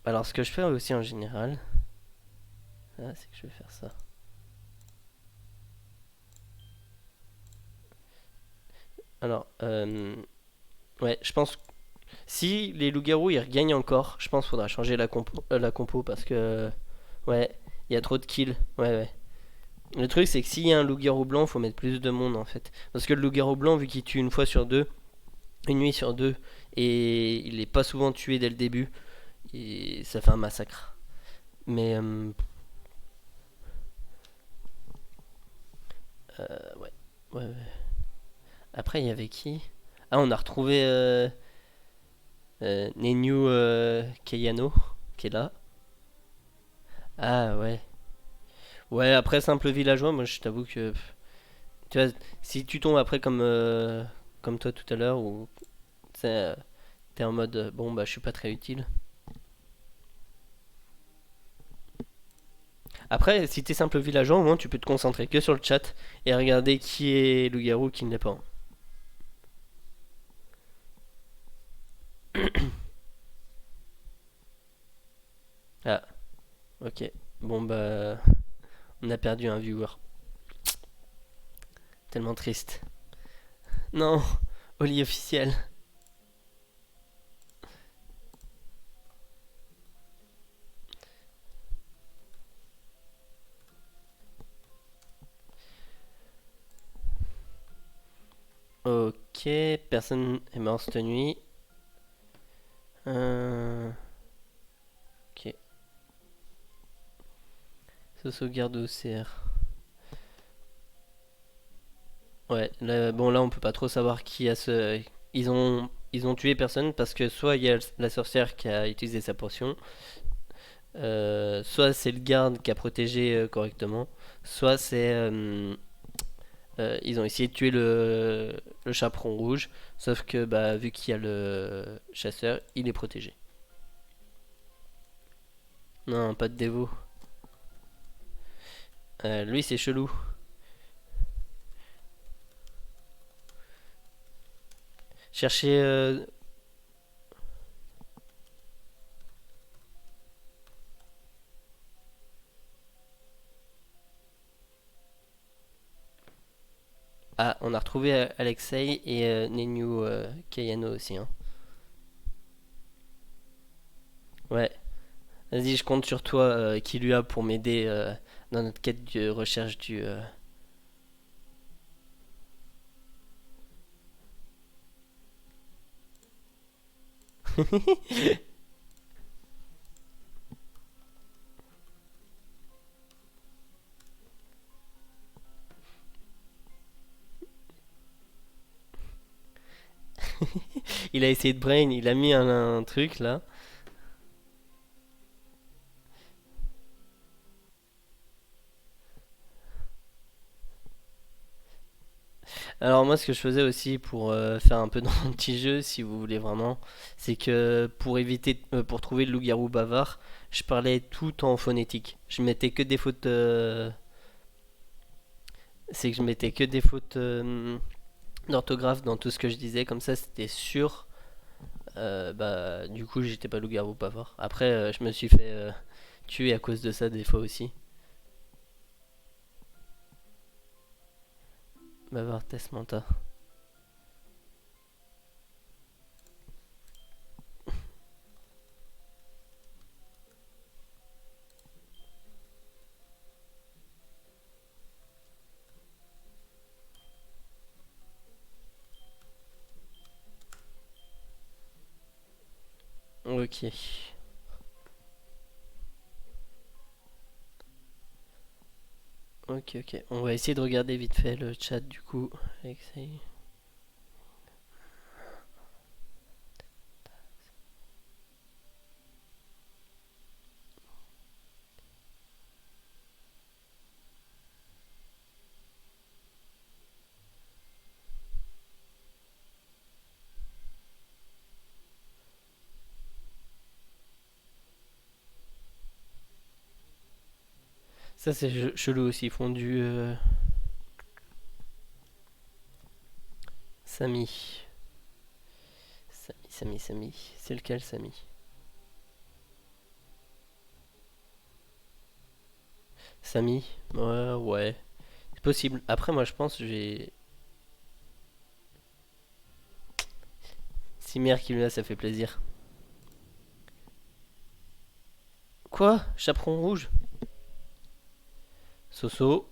Alors ce que je fais aussi en général, c'est que je vais faire ça. Alors, ouais, je pense que si les loups-garous ils regagnent encore, je pense qu'il faudra changer la compo parce que, ouais, il y a trop de kills. Ouais, ouais. Le truc c'est que s'il y a un loup-garou blanc, faut mettre plus de monde en fait. Parce que le loup-garou blanc, vu qu'il tue une fois sur deux, une nuit sur deux, et il est pas souvent tué dès le début, et ça fait un massacre. Mais, ouais, ouais, ouais. Après, il y avait qui? Ah, on a retrouvé Nenyu Keyano, qui est là. Ah, ouais. Ouais, après, simple villageois, moi je t'avoue que. Tu vois, si tu tombes après comme toi tout à l'heure, ou t'es en mode bon, bah je suis pas très utile. Après, si t'es simple villageois, au moins tu peux te concentrer que sur le chat et regarder qui est loup-garou, qui ne l'est pas. Ah, ok. Bon, bah, on a perdu un viewer. Tellement triste. Non, Oli officiel. Ok, personne est mort cette nuit. Ok, ça sauvegarde OCR. Ouais, là, bon là on peut pas trop savoir qui a ce. Ils ont ils ont tué personne parce que soit il y a la sorcière qui a utilisé sa potion, soit c'est le garde qui a protégé correctement, soit c'est ils ont essayé de tuer le chaperon rouge, sauf que bah, vu qu'il y a le chasseur, il est protégé. Non, pas de dévot. Lui, c'est chelou. Chercher. Ah, on a retrouvé Alexei et Nenyu Kayano aussi. Hein. Ouais, vas-y, je compte sur toi, Killua, pour m'aider dans notre quête de recherche du. Il a essayé de brain, il a mis un truc là. Alors moi ce que je faisais aussi pour faire un peu dans mon petit jeu si vous voulez vraiment, c'est que pour éviter pour trouver le loup-garou bavard, je parlais tout en phonétique. Je mettais que des fautes c'est que je mettais que des fautes d'orthographe dans tout ce que je disais comme ça c'était sûr. Bah du coup j'étais pas loup-garou bavard. Après je me suis fait tuer à cause de ça des fois aussi. Bavard test menta. Ok. Ok, ok. On va essayer de regarder vite fait le chat du coup. Alexei. Ça c'est chelou aussi, fondu Samy. Samy. C'est lequel Samy? Samy? Ouais, ouais. C'est possible. Après moi je pense que j'ai... Simir qui là ça fait plaisir. Quoi? Chaperon rouge? Soso?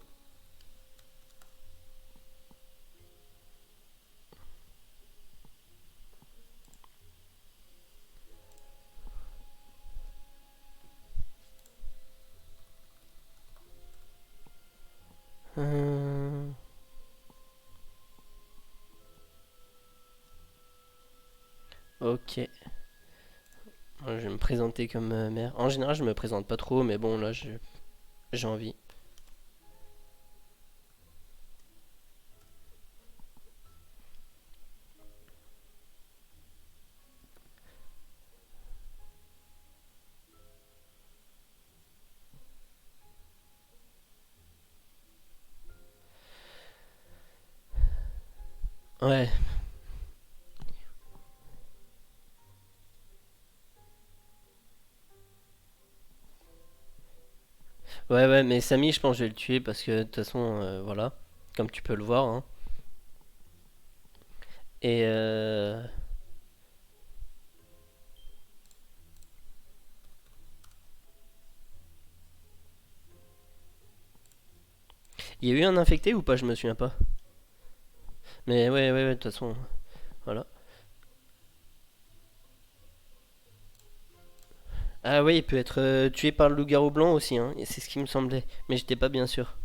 Euh, Ok. Moi, je vais me présenter comme maire. En général je me présente pas trop mais bon là j'ai envie. Ouais. Ouais, ouais, mais Samy, je pense que je vais le tuer parce que de toute façon, voilà, comme tu peux le voir. Hein. Et il y a eu un infecté ou pas? Je me souviens pas. Mais ouais, ouais, ouais, de toute façon, voilà. Ah oui, il peut être tué par le loup-garou blanc aussi, hein. Et c'est ce qui me semblait, mais j'étais pas bien sûr.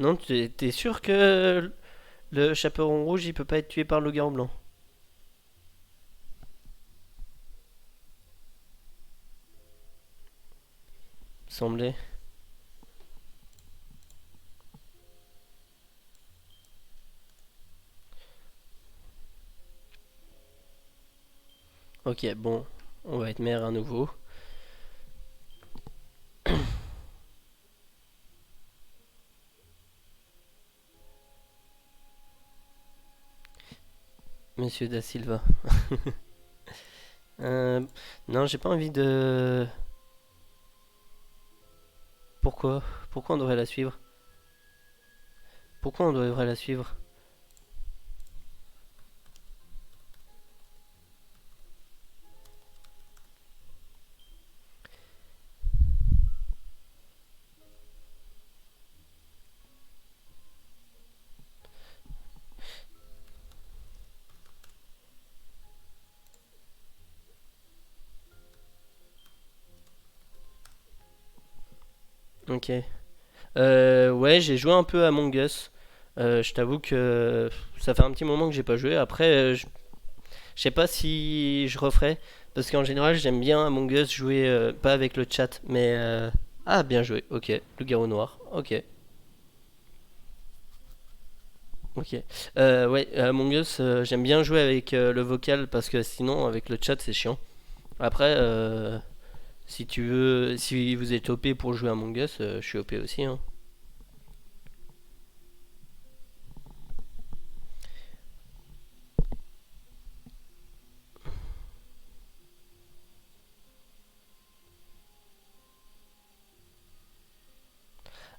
Non, t'es sûr que le chaperon rouge il peut pas être tué par le loup-garou blanc? Semblait. Ok, bon, on va être maire à nouveau. Monsieur Da Silva. Euh, non, j'ai pas envie de. Pourquoi? Pourquoi on devrait la suivre? Pourquoi on devrait la suivre? Ok. Ouais, j'ai joué un peu à Among Us. Je t'avoue que ça fait un petit moment que j'ai pas joué. Après, je sais pas si je referai. Parce qu'en général, j'aime bien Among Us jouer pas avec le chat, mais. Ah, bien joué. Ok. Le garou noir. Ok. Ok. Ouais, Among Us, j'aime bien jouer avec le vocal parce que sinon, avec le chat, c'est chiant. Après, si tu veux, si vous êtes OP pour jouer à Among Us, je suis OP aussi, hein.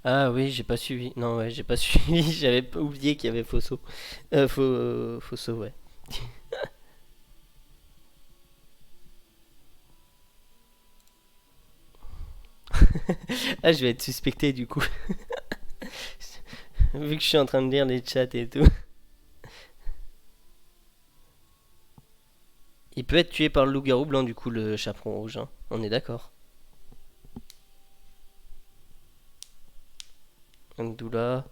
Ah oui, j'ai pas suivi. Non, ouais, j'ai pas suivi. J'avais pas oublié qu'il y avait Fosso. Fosso, ouais. Ah, je vais être suspecté du coup. Vu que je suis en train de lire les chats et tout. Il peut être tué par le loup-garou blanc, du coup, le chaperon rouge, hein. On est d'accord. Abdullah.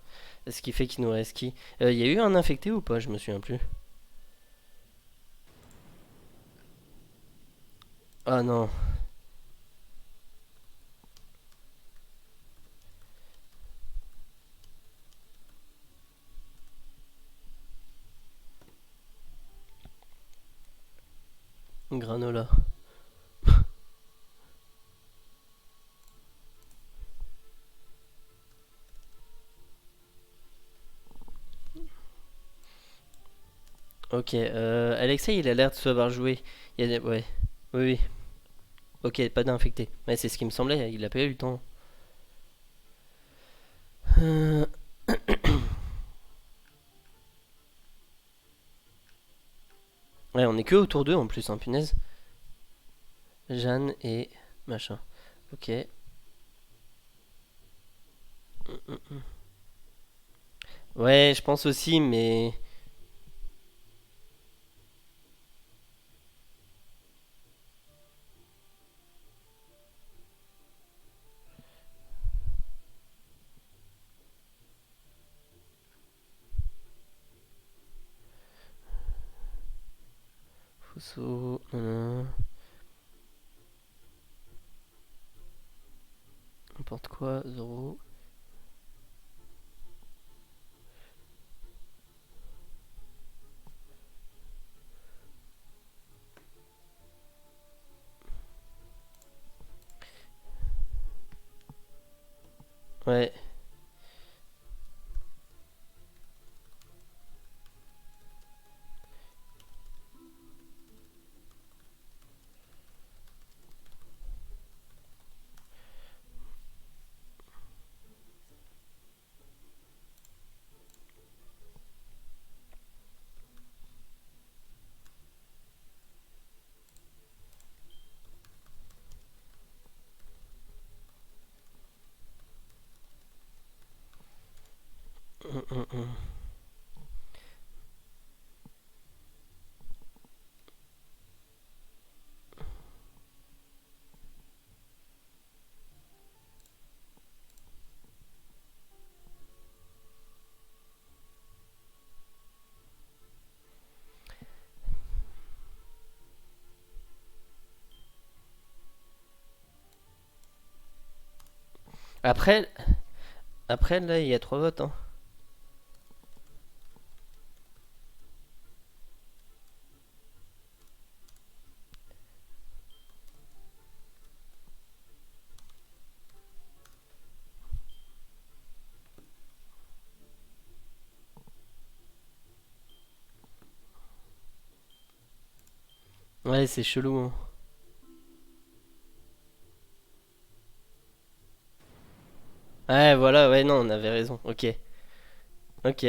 Ce qui fait qu'il nous reste qui? Il y a eu un infecté ou pas? Je me souviens plus. Ah non, granola. Ok, Alexei, il a l'air de savoir jouer. Ouais, oui, oui. Ok, pas d'infecté. Ouais, c'est ce qui me semblait, il a pas eu le temps. Euh, Ouais, on est que autour d'eux en plus, hein, punaise. Jeanne et machin. Ok. Ouais, je pense aussi, mais. Fosso. N'importe quoi, Zoro. Ouais, Après, après là, il y a trois votes, hein. Ouais, c'est chelou, hein. Ouais, voilà, ouais, non, on avait raison. Ok, ok.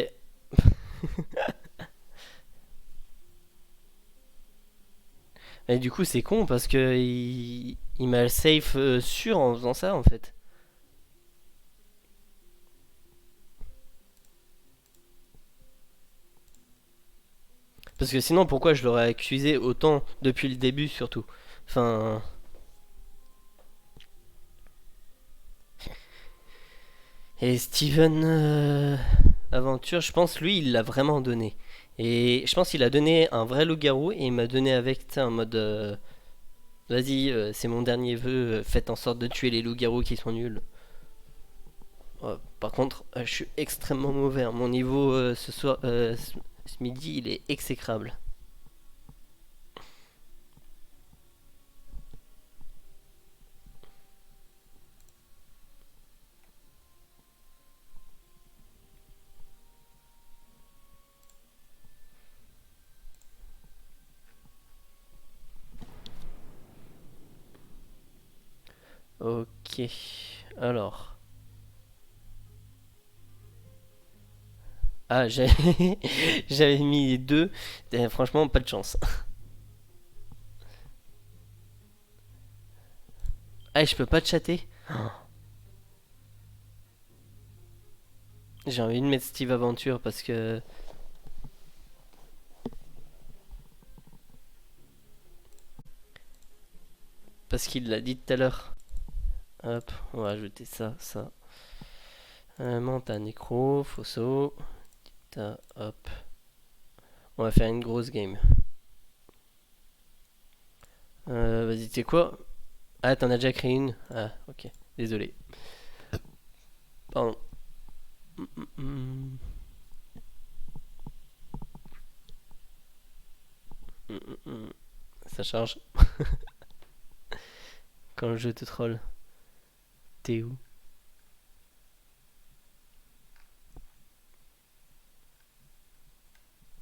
Et du coup, c'est con parce que il m'a le safe sûr en faisant ça en fait. Parce que sinon, pourquoi je l'aurais accusé autant depuis le début surtout. Enfin, et Steven Aventure, je pense lui, il l'a vraiment donné. Et je pense qu'il a donné un vrai loup-garou et il m'a donné avec, tu sais, un mode vas-y, c'est mon dernier vœu, faites en sorte de tuer les loups-garous qui sont nuls. Par contre, je suis extrêmement mauvais, hein. Mon niveau ce soir, ce midi, il est exécrable. Ok, alors. Ah, j'avais j'avais mis deux. Franchement, pas de chance. Ah, je peux pas te chatter. J'ai envie de mettre Steve Aventure parce qu'il l'a dit tout à l'heure. Hop, on va ajouter ça, ça. Manta Necro, Fosso. Hop. On va faire une grosse game. Vas-y, tu sais quoi? Ah, t'en as déjà créé une? Ah, ok. Désolé. Pardon. Mm, mm, mm. Ça charge. Quand le jeu te troll. T'es où?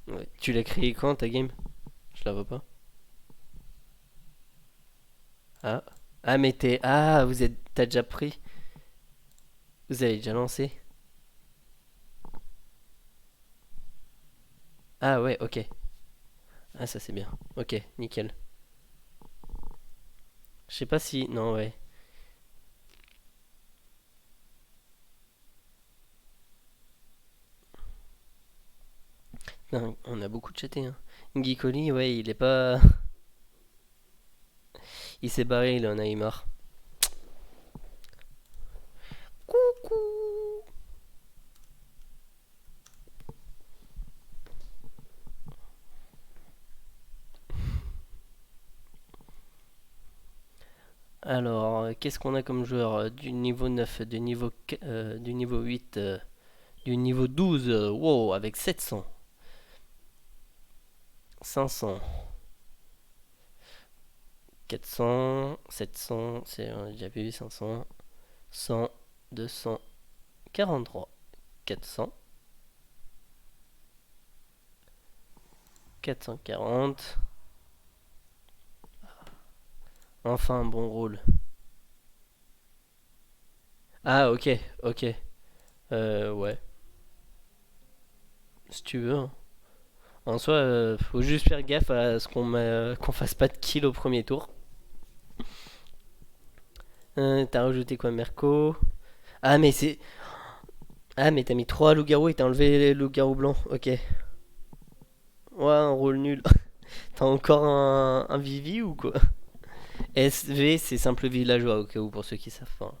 Ouais. Tu l'as créé quand ta game? Je la vois pas. Ah. Ah, mais t'es. Ah, vous êtes. T'as déjà pris? Vous avez déjà lancé? Ah, ouais, ok. Ah, ça c'est bien. Ok, nickel. Je sais pas si. Non, ouais. Non, on a beaucoup de chaté, hein. Geekoli, ouais, il est pas. Il s'est barré, il en a eu marre. Coucou! Alors, qu'est-ce qu'on a comme joueur du niveau 9, du niveau 8, du niveau 12, wow, avec 700, 500, 400, 700, on a déjà vu, 500, 100, 200, 43, 400, 440, enfin un bon rôle. Ah, ok, ok, ouais, si tu veux, hein. En soi, faut juste faire gaffe à ce qu'on fasse pas de kill au premier tour. T'as rajouté quoi, Merco? Ah, mais c'est. Ah, mais t'as mis 3 loups-garous et t'as enlevé les loups-garous blancs. Ok. Ouais, un rôle nul. T'as encore un Vivi ou quoi? SV, c'est simple villageois, au cas où, pour ceux qui savent pas.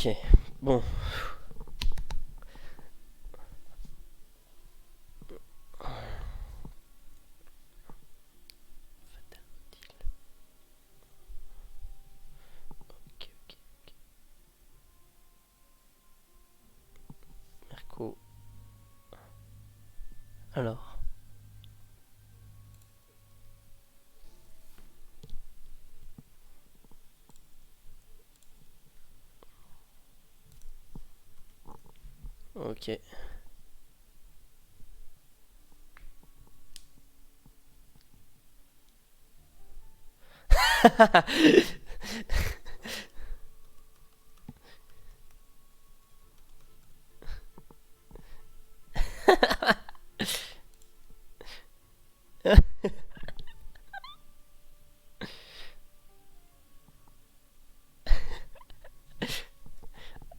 Ok. Bon. Ok, ok. Merco. Alors. Ok.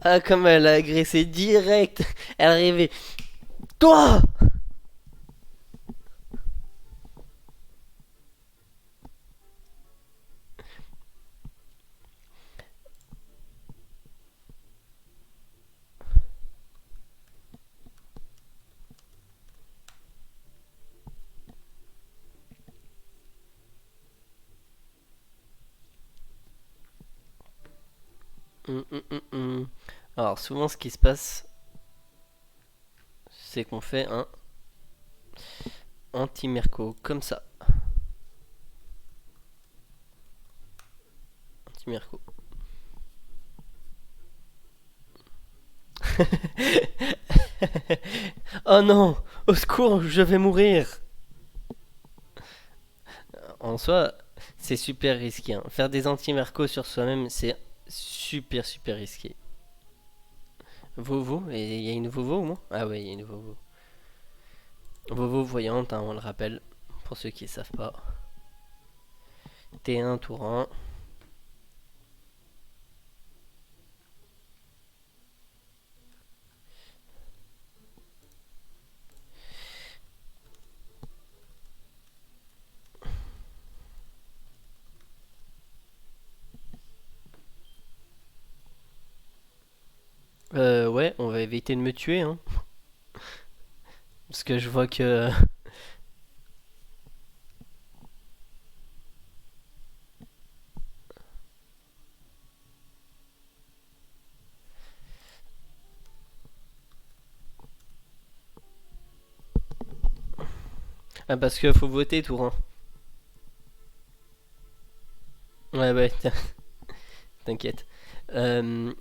Ah, comme elle a agressé direct. Elle arrivait. Toi. Hum. Alors, souvent, ce qui se passe, c'est qu'on fait un anti-merco. Comme ça. Anti-merco. Oh non. Au secours, je vais mourir. En soi, c'est super risqué, hein. Faire des anti-merco sur soi-même, c'est super super risqué. Vovo, et il y a une Vovo au moins. Ah ouais, il y a une Vovo. Vovo voyante, hein, on le rappelle, pour ceux qui ne savent pas. T1 tour 1. Ouais, on va éviter de me tuer, hein. Parce que je vois que... Ah, parce que faut voter tour 1. Ouais, ouais, t'inquiète.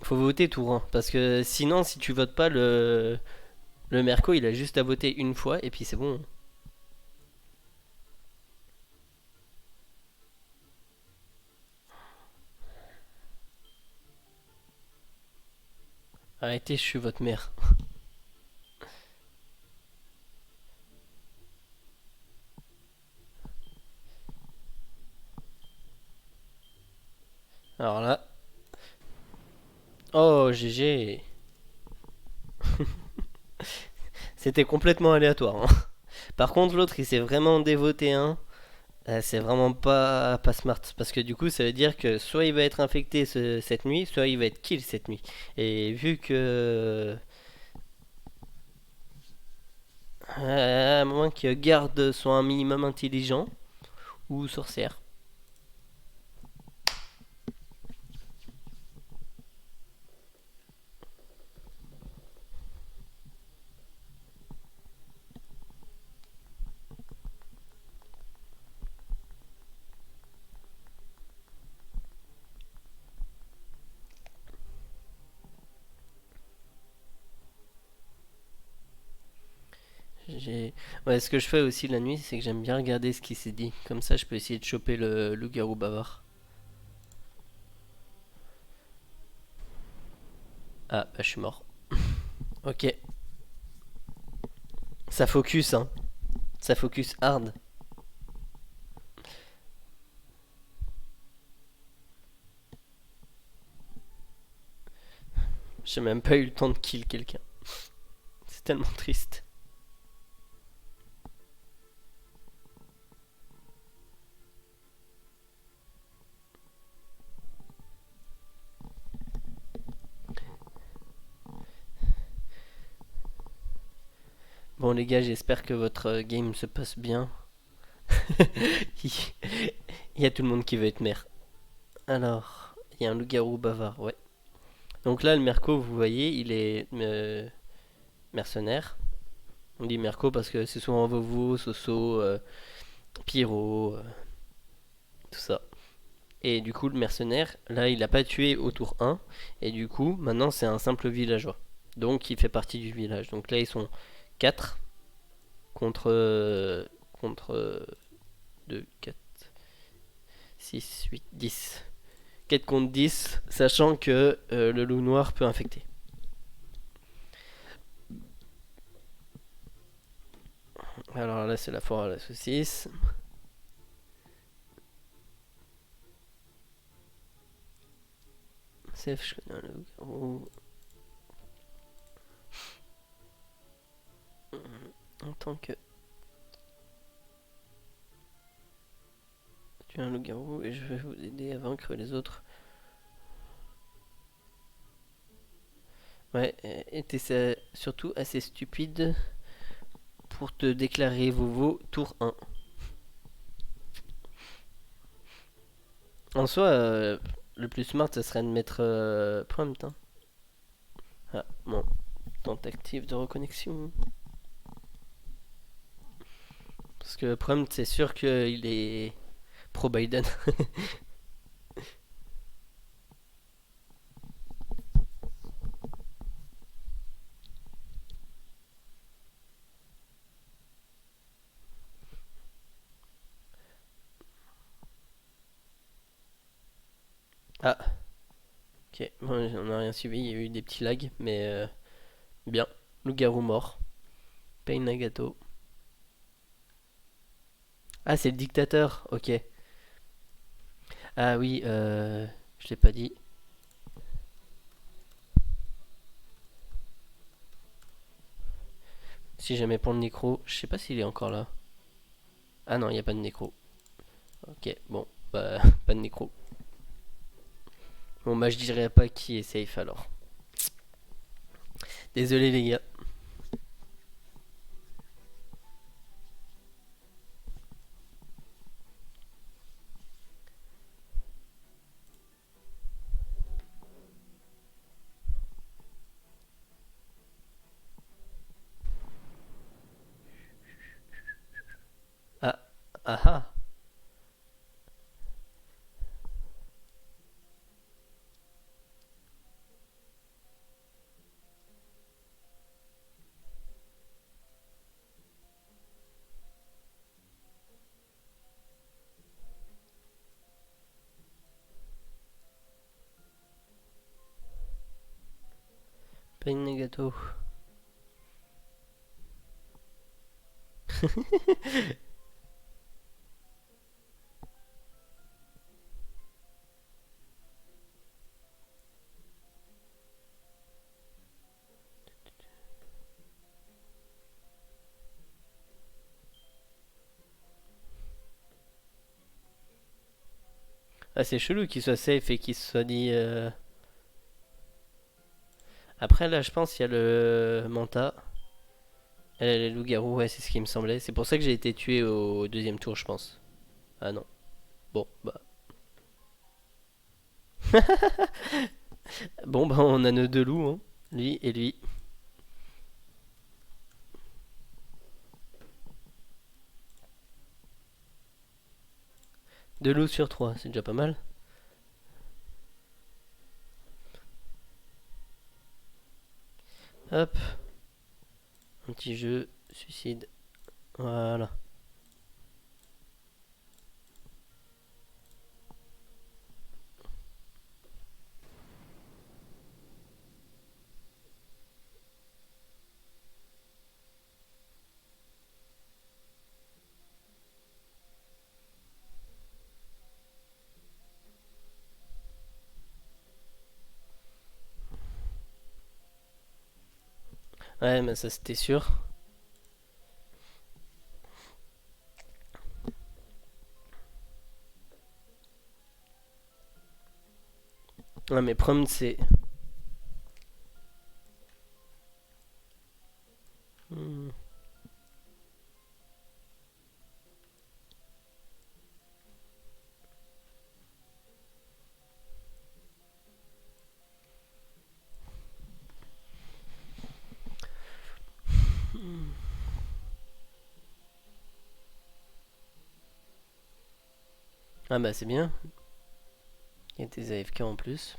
Faut voter tour 1. Parce que sinon, si tu votes pas, le Merco, il a juste à voter une fois, et puis c'est bon. Arrêtez, je suis votre mère. Alors là... Oh, GG. C'était complètement aléatoire, hein. Par contre, l'autre, il s'est vraiment dévoté un. C'est vraiment pas smart. Parce que du coup, ça veut dire que soit il va être infecté cette nuit, soit il va être kill cette nuit. Et vu que. À moins que garde soit un minimum intelligent, ou sorcière. J'ai... Ouais, ce que je fais aussi la nuit, c'est que j'aime bien regarder ce qui s'est dit. Comme ça, je peux essayer de choper le loup-garou bavard. Ah, bah je suis mort. Ok. Ça focus, hein. Ça focus hard. J'ai même pas eu le temps de kill quelqu'un. C'est tellement triste. Bon les gars, j'espère que votre game se passe bien. Il y a tout le monde qui veut être maire. Alors, il y a un loup-garou bavard, ouais. Donc là, le Merco, vous voyez, il est mercenaire. On dit Merco parce que c'est souvent Vovo, Soso, Pyro, tout ça. Et du coup, le mercenaire, là, il n'a pas tué au tour 1. Et du coup, maintenant, c'est un simple villageois. Donc, il fait partie du village. Donc là, ils sont 4 contre 2, 4, 6, 8, 10. 4 contre 10, sachant que le loup noir peut infecter. Alors là, c'est la foire à la saucisse. Safe, je connais un loup-garou. En tant que tu es un loup-garou et je vais vous aider à vaincre les autres. Ouais, et t'es surtout assez stupide pour te déclarer Vovo tour 1. En soi, le plus smart, ce serait de mettre prompt. Hein. Ah, bon. Tentative de reconnexion. Parce que prompt, c'est sûr qu'il est pro-Biden. Ah, ok. Bon, on n'a rien suivi, il y a eu des petits lags, mais bien. Loup-garou mort. Pain Nagato. Ah, c'est le dictateur, ok. Ah oui, je l'ai pas dit. Si jamais pour le nécro, je sais pas s'il est encore là. Ah non, il n'y a pas de nécro. Ok, bon, bah, pas de nécro. Bon, bah, je dirais pas qui est safe alors. Désolé les gars. Ah, ah ah. Pas une gâteau. Ah, c'est chelou qu'il soit safe et qu'il se soit dit. Après, là, je pense qu'il y a le Manta. Les loups-garous, ouais, c'est ce qui me semblait. C'est pour ça que j'ai été tué au deuxième tour, je pense. Ah non. Bon, bah. Bon, bah, on a nos deux loups, hein. Lui et lui. Deux loups sur trois, c'est déjà pas mal. Hop, un petit jeu, suicide. Voilà. Ouais, mais ça c'était sûr. Ouais, mais prompt c'est. Hmm. Ah bah c'est bien. Il y a des AFK en plus.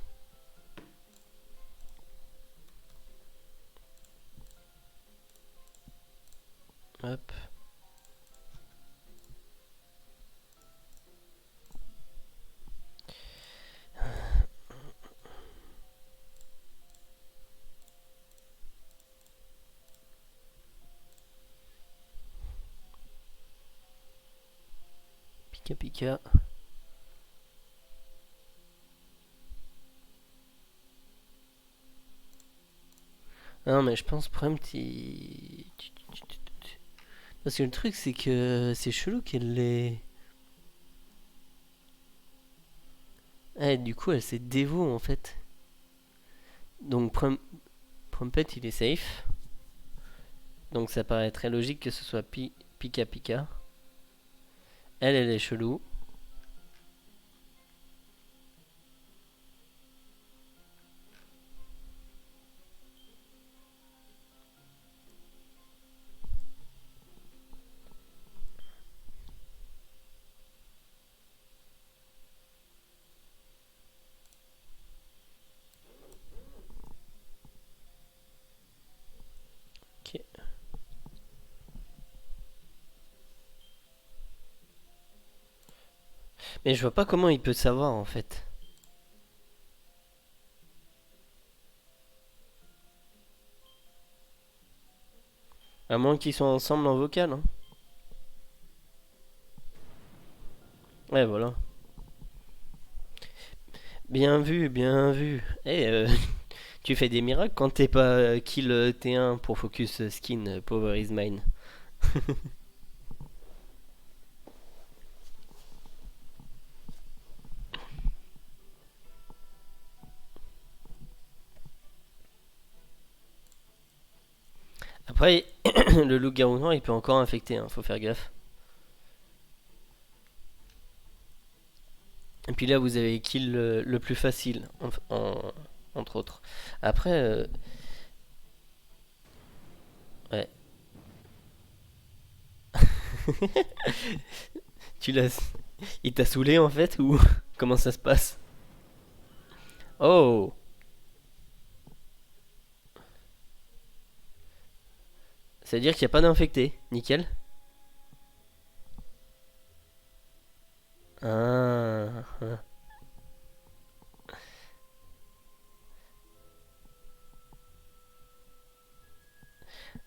Hop. Pika pika. Non mais je pense problème parce que le truc c'est que c'est chelou qu'elle l'ait. Ah, du coup elle s'est dévo en fait. Donc Prompet il est safe. Donc ça paraît très logique que ce soit Pika Pika. Elle est chelou. Ok. Mais je vois pas comment il peut savoir en fait. À moins qu'ils soient ensemble en vocal. Hein. Ouais, voilà. Bien vu, bien vu. Eh, tu fais des miracles quand t'es pas kill T1 pour focus skin Power is mine. Après, le loup-garou noir il peut encore infecter, hein, faut faire gaffe. Et puis là, vous avez kill le plus facile, entre autres. Après, ouais. Tu l'as. Il t'a saoulé en fait ou comment ça se passe? Oh! C'est-à-dire qu'il n'y a pas d'infecté. Nickel. Ah, ah.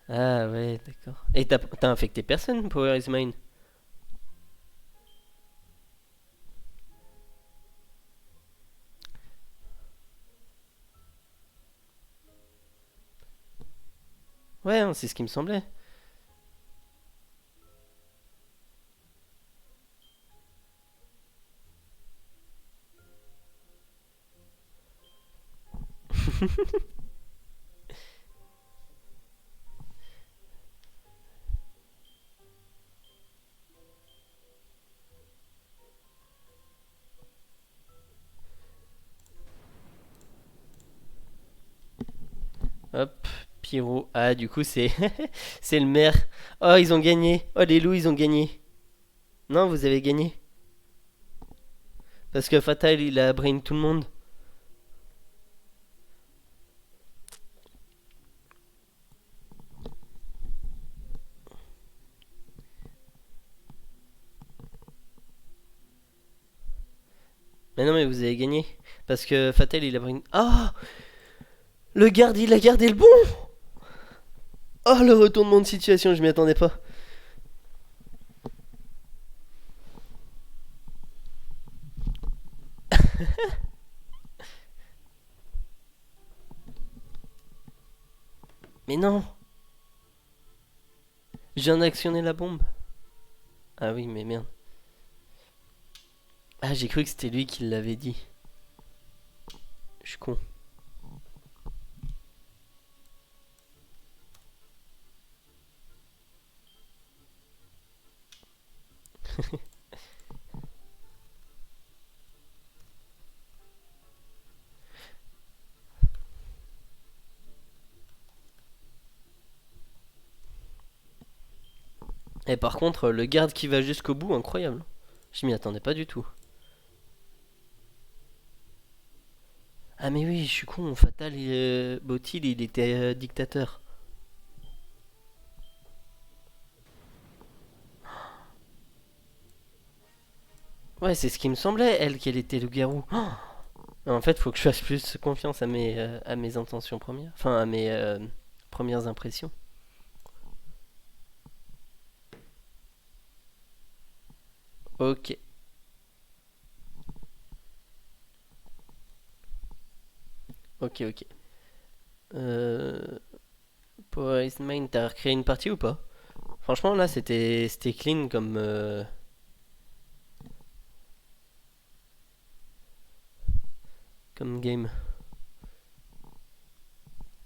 Ah, ouais, d'accord. Et t'as infecté personne, Power is mine? Ouais, hein, c'est ce qui me semblait. Hop, Pyro. Ah, du coup, c'est c'est le maire. Oh, ils ont gagné. Oh, les loups, ils ont gagné. Non, vous avez gagné. Parce que Fatal, il a brain tout le monde. Mais non, mais vous avez gagné. Parce que Fatal, il a brain. Oh, le garde, il a gardé le bon. Oh, le retournement de situation, je m'y attendais pas. Mais non, je viens d'actionner la bombe. Ah oui, mais merde. Ah, j'ai cru que c'était lui qui l'avait dit. Je suis con. Et par contre, le garde qui va jusqu'au bout, incroyable. Je m'y attendais pas du tout. Ah mais oui, je suis con, Fatal et Botil, il était dictateur. Ouais, c'est ce qui me semblait, elle, qu'elle était le garou. En fait, faut que je fasse plus confiance à mes intentions premières. Enfin, à mes premières impressions. Ok, ok, ok. Euh, Power is Mine, t'as recréé une partie ou pas? Franchement, là, c'était clean comme game.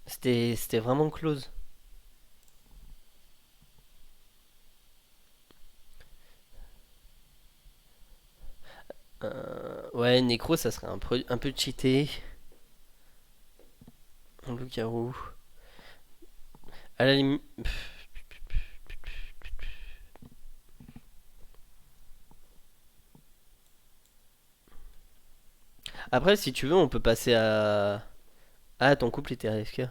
C'était vraiment close. Ouais, Necro, ça serait un peu cheaté. En loup-garou. À la limite. Après, si tu veux, on peut passer à. Ah, ton couple était AFK.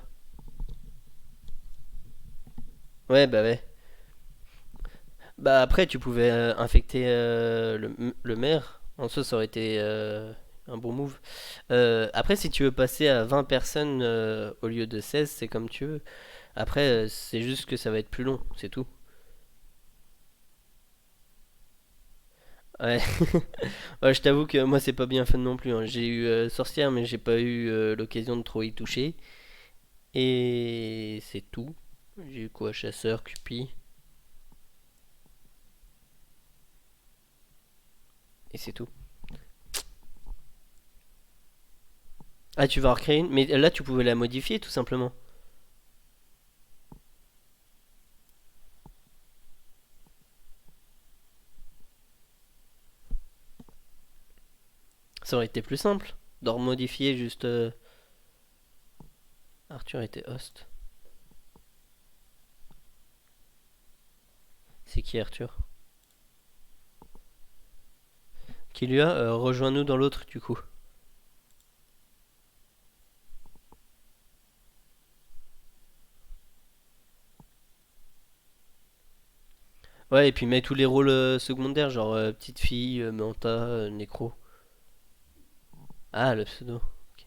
Ouais, bah ouais. Bah après, tu pouvais infecter le maire. En soi, ça aurait été un bon move. Après, si tu veux passer à 20 personnes au lieu de 16, c'est comme tu veux. Après, c'est juste que ça va être plus long, c'est tout. Ouais. Ouais, je t'avoue que moi, c'est pas bien fun non plus, hein. J'ai eu sorcière, mais j'ai pas eu l'occasion de trop y toucher. Et c'est tout. J'ai eu quoi? Chasseur, Cupid. Et c'est tout. Ah, tu vas en recréer une? Mais là, tu pouvais la modifier tout simplement. Ça aurait été plus simple. De remodifier juste. Arthur était host. C'est qui Arthur? Qui lui a rejoint-nous dans l'autre du coup. Ouais, et puis mets tous les rôles secondaires, genre petite fille, Manta, Nécro. Ah, le pseudo. Ok.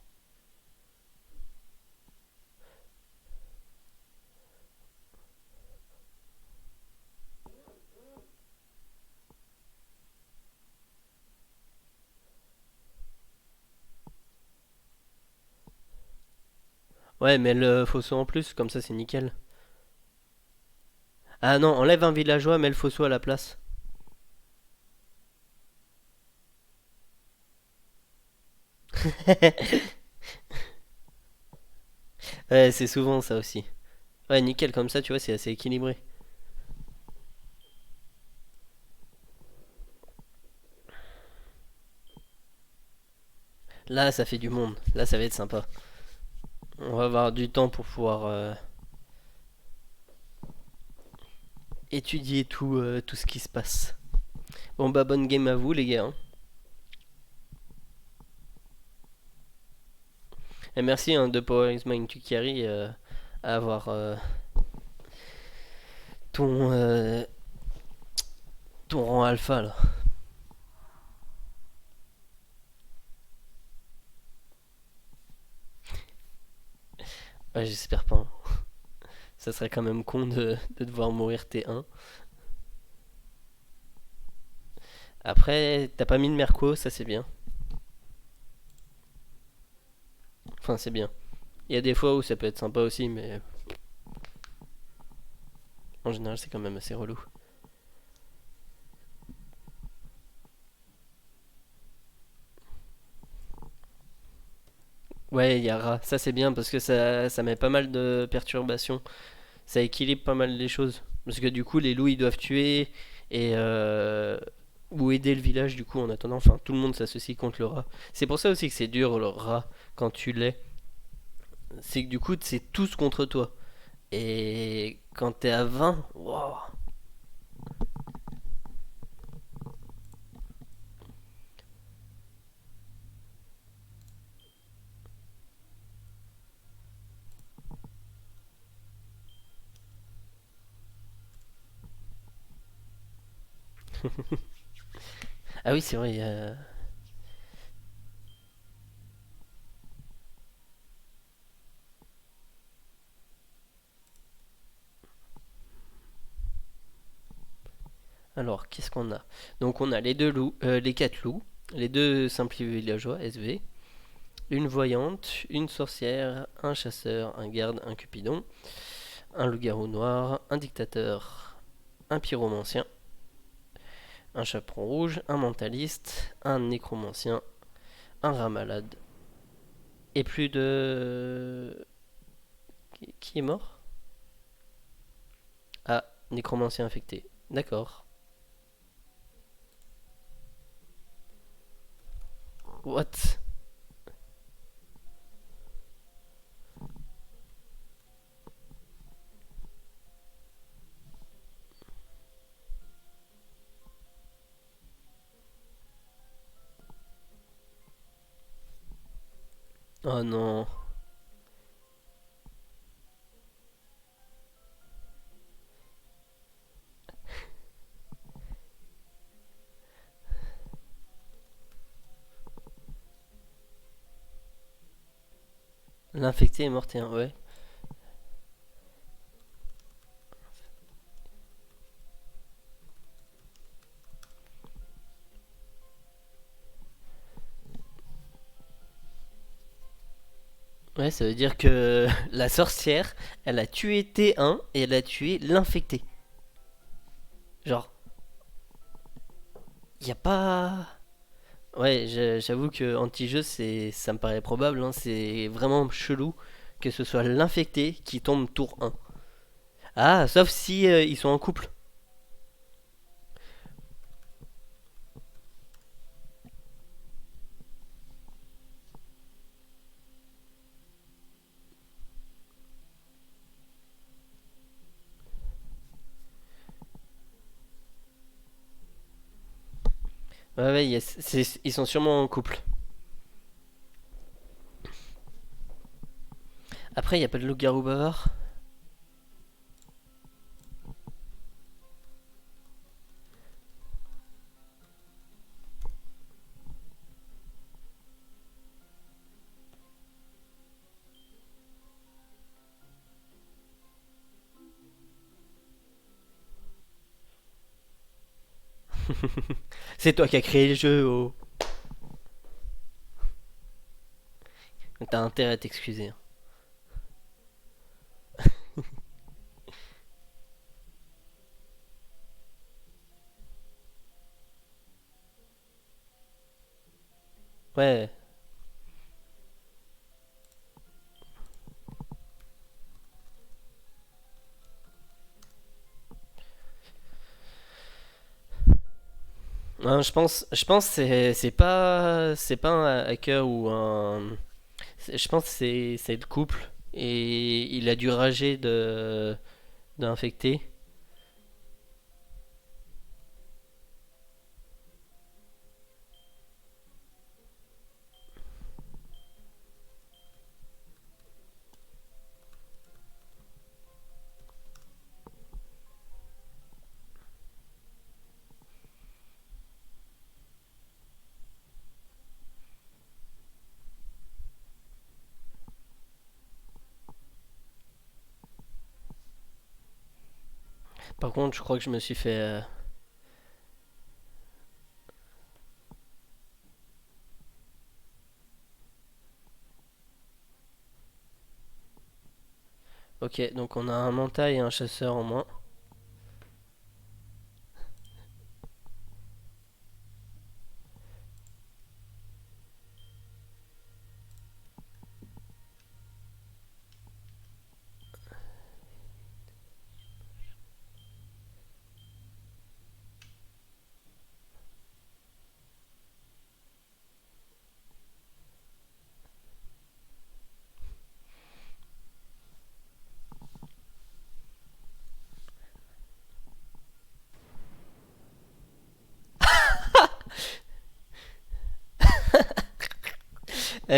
Ouais, mais le Fosso en plus, comme ça c'est nickel. Ah non, enlève un villageois, mets le Fosso à la place. Ouais, c'est souvent ça aussi. Ouais, nickel, comme ça, tu vois, c'est assez équilibré. Là, ça fait du monde. Là, ça va être sympa. On va avoir du temps pour pouvoir étudier tout ce qui se passe. Bon, bah, bonne game à vous, les gars, hein. Et merci hein, de Power is Mine to Carry à avoir ton, ton rang alpha là. Ouais, j'espère pas, hein. Ça serait quand même con de devoir mourir T1. Après, t'as pas mis de Merco, ça c'est bien. Enfin, c'est bien. Il y a des fois où ça peut être sympa aussi, mais en général, c'est quand même assez relou. Ouais, il y a Ra, ça c'est bien parce que ça met pas mal de perturbations. Ça équilibre pas mal les choses. Parce que du coup, les loups ils doivent tuer et ou aider le village du coup en attendant. Enfin, tout le monde s'associe contre le rat. C'est pour ça aussi que c'est dur le rat quand tu l'es. C'est que du coup, c'est tous contre toi. Et quand t'es à 20, waouh. Ah oui, c'est vrai. Alors, qu'est-ce qu'on a? Donc, on a les deux loups, les quatre loups, les deux simples villageois, SV, une voyante, une sorcière, un chasseur, un garde, un cupidon, un loup-garou noir, un dictateur, un pyromancien, un chaperon rouge, un mentaliste, un nécromancien, un rat malade, et plus de... Qui est mort? Ah, nécromancien infecté. D'accord. What? Oh non. L'infecté est mortel, ouais. Ouais, ça veut dire que la sorcière, elle a tué T1 et elle a tué l'infecté. Genre, y a pas. Ouais, j'avoue que anti-jeu, ça me paraît probable, hein. C'est vraiment chelou que ce soit l'infecté qui tombe tour 1. Ah, sauf si ils sont en couple. Ouais, ouais, ils sont sûrement en couple. Après, y a pas de loup-garou bavard. C'est toi qui as créé le jeu, oh. T'as intérêt à t'excuser, hein. Ouais. Non, je pense que c'est pas un hacker ou un. Je pense que c'est le couple et il a dû rager de d'infecter. Par contre, je crois que je me suis fait. Ok, donc on a un mental et un chasseur en moins.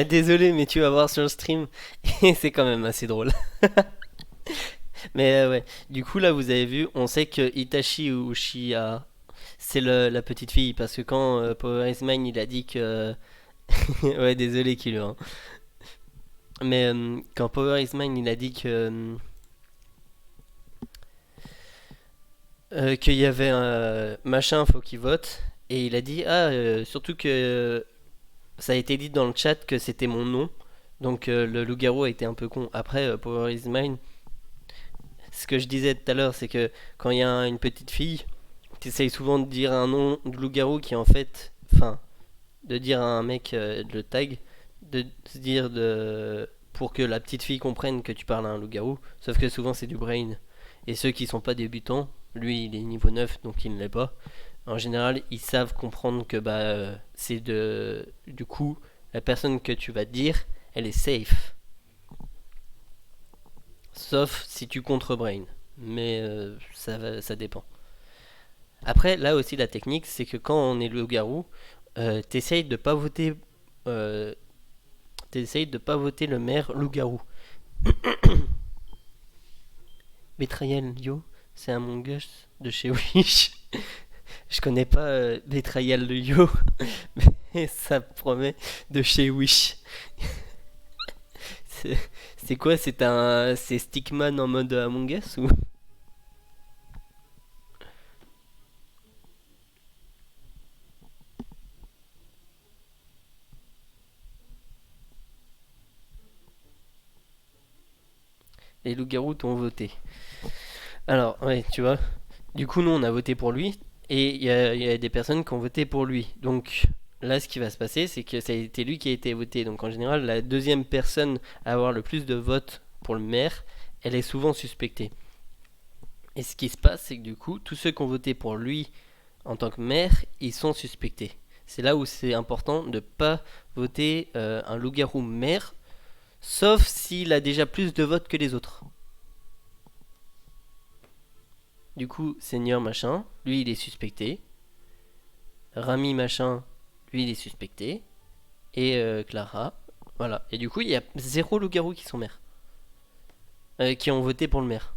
Désolé, mais tu vas voir sur le stream et c'est quand même assez drôle. Mais ouais, du coup là vous avez vu, on sait que Itachi Uchiha C'est la petite fille, parce que quand Power is Mine il a dit que. Ouais, désolé, Kilo, hein. Mais quand Power is Mine il a dit que. Qu'il y avait un machin, faut qu'il vote. Et il a dit, ah, surtout que ça a été dit dans le chat que c'était mon nom. Donc le loup-garou a été un peu con. Après, Power is Mine, ce que je disais tout à l'heure, c'est que quand il y a une petite fille, tu essayes souvent de dire un nom de loup-garou qui en fait. Enfin, de dire à un mec de le tag, de se dire de. Pour que la petite fille comprenne que tu parles à un loup-garou. Sauf que souvent c'est du brain. Et ceux qui sont pas débutants, lui il est niveau 9 donc il ne l'est pas. En général, ils savent comprendre que bah c'est de. Du coup, la personne que tu vas dire, elle est safe. Sauf si tu contre-brain. Mais ça dépend. Après, là aussi, la technique, c'est que quand on est loup-garou, t'essayes de pas voter. euh, T'essayes de pas voter le maire loup-garou. Betrayal Yo, c'est Among Us de chez Wish. Je connais pas Betrayal Yo, mais ça promet de chez Wish. C'est c'est quoi? C'est Stickman en mode Among Us ou? Les loups-garous t'ont voté. Alors, ouais, tu vois. Du coup, nous, on a voté pour lui. Et il y a des personnes qui ont voté pour lui. Donc, là, ce qui va se passer, c'est que ça a été lui qui a été voté. Donc, en général, la deuxième personne à avoir le plus de votes pour le maire, elle est souvent suspectée. Et ce qui se passe, c'est que du coup, tous ceux qui ont voté pour lui en tant que maire, ils sont suspectés. C'est là où c'est important de ne pas voter un loup-garou maire, sauf s'il a déjà plus de votes que les autres. Du coup, Seigneur machin, lui il est suspecté. Rami machin, lui il est suspecté. Et Clara, voilà. Et du coup, il y a zéro loup-garou qui sont maires. Qui ont voté pour le maire.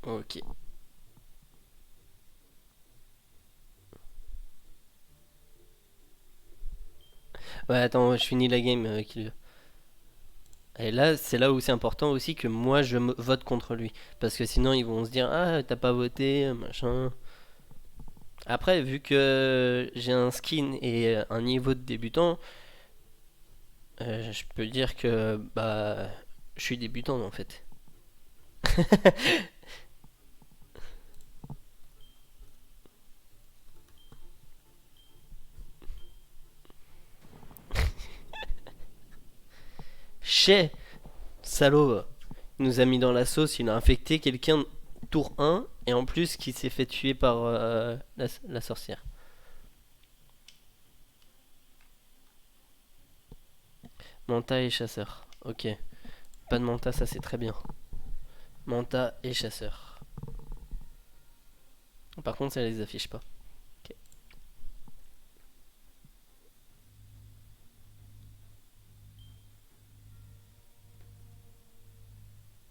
Ok. Ouais, attends, je finis la game. Et là, c'est là où c'est important aussi que moi je vote contre lui. Parce que sinon, ils vont se dire, ah, t'as pas voté, machin. Après, vu que j'ai un skin et un niveau de débutant, je peux dire que bah je suis débutant en fait. Chez salaud, il nous a mis dans la sauce, il a infecté quelqu'un tour 1 et en plus qui s'est fait tuer par la sorcière. Manta et chasseur. Ok. Pas de Manta, ça c'est très bien. Manta et chasseur. Par contre, ça les affiche pas. Ok.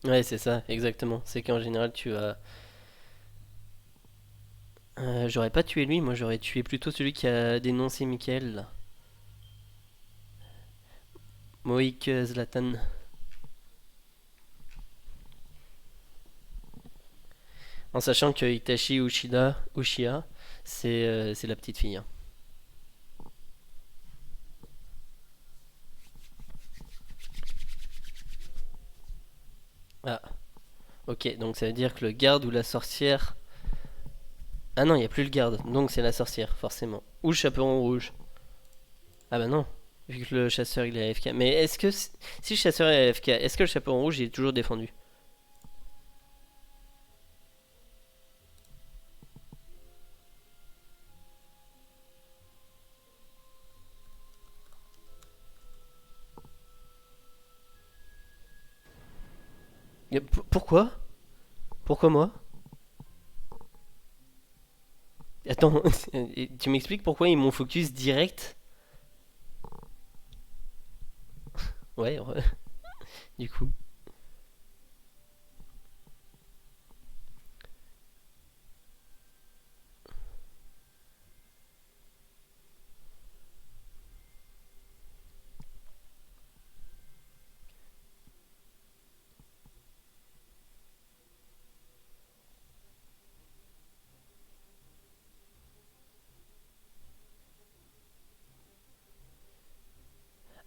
Ouais, c'est ça, exactement. C'est qu'en général, tu as. J'aurais pas tué lui, moi j'aurais tué plutôt celui qui a dénoncé Michael là. Moïk Zlatan. En sachant que Itachi Uchiha, c'est la petite fille, hein. Ah, ok, donc ça veut dire que le garde ou la sorcière. Ah non, il n'y a plus le garde, donc c'est la sorcière, forcément. Ou le chaperon rouge. Ah bah non, vu que le chasseur il est AFK. Mais est-ce que si le chasseur est AFK, est-ce que le chaperon rouge il est toujours défendu? Pourquoi? Pourquoi moi? Attends, tu m'expliques pourquoi ils m'ont focus direct? Ouais, ouais, du coup.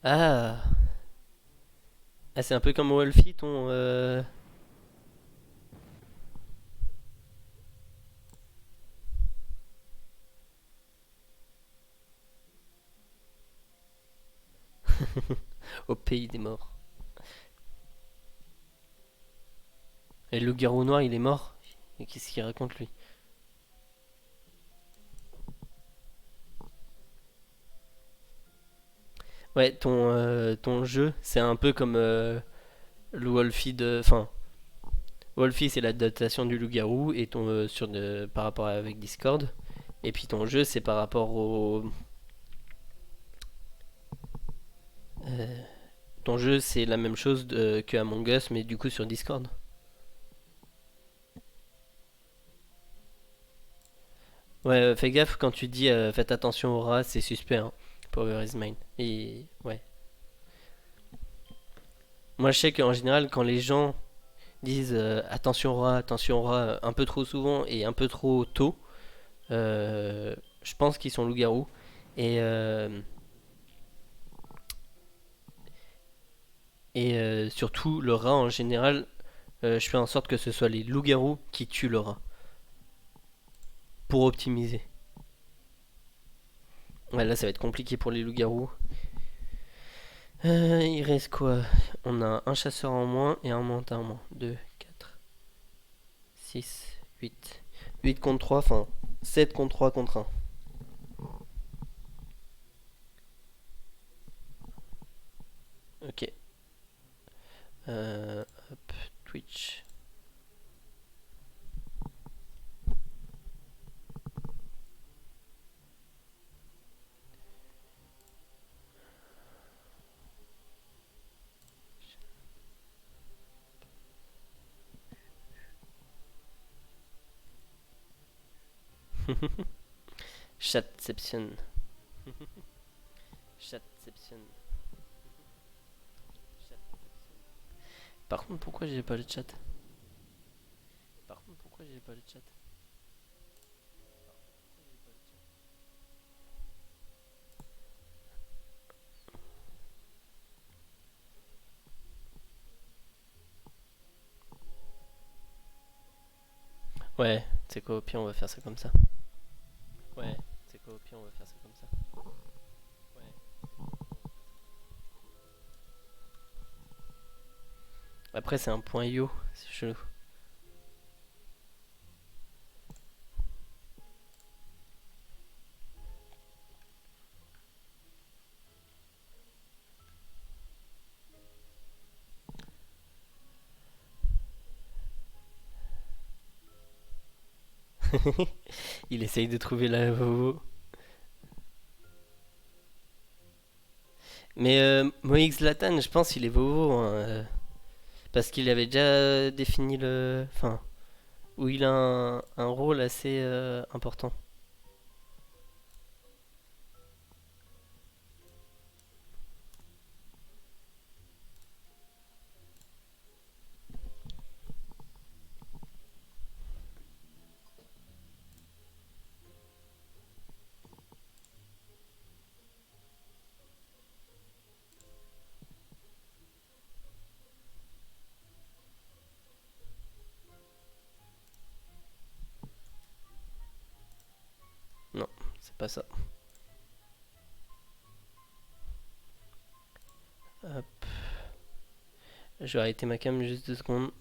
Ah, ah c'est un peu comme Wolfie, ton... au pays des morts. Et le loup-garou noir, il est mort. Et qu'est-ce qu'il raconte, lui? Ouais, ton jeu, c'est un peu comme le Wolfie de... Enfin, Wolfie, c'est l'adaptation du loup-garou, et par rapport avec Discord. Et puis ton jeu, c'est par rapport au... euh, ton jeu, c'est la même chose que Among Us, mais du coup sur Discord. Ouais, fais gaffe quand tu dis faites attention au rat, c'est suspect, hein. Power is mine. Et ouais. Moi, je sais qu'en général, quand les gens disent attention au rat un peu trop souvent et un peu trop tôt, je pense qu'ils sont loups-garous. Et, euh, surtout, le rat en général, je fais en sorte que ce soit les loups-garous qui tuent le rat pour optimiser. Ouais, là, ça va être compliqué pour les loups-garous. Il reste quoi? On a un chasseur en moins et un mentin en moins. 2, 4, 6, 8. 8 contre 3, enfin 7 contre 3 contre un. Ok. Hop, Twitch. Chatception. Chatception. Par contre, pourquoi j'ai pas le chat? Par contre, pourquoi j'ai pas le chat? Ouais, c'est quoi, au pire, on va faire ça comme ça. Ouais, c'est quoi, au pire, on va faire ça comme ça. Ouais. Après, c'est un point io, c'est chelou. Il essaye de trouver la vovo. Mais Moïse Zlatan, je pense qu'il est vovo, hein, parce qu'il avait déjà défini le. Enfin, où il a un rôle assez important. Non, c'est pas ça. Hop. Je vais arrêter ma cam juste 2 secondes.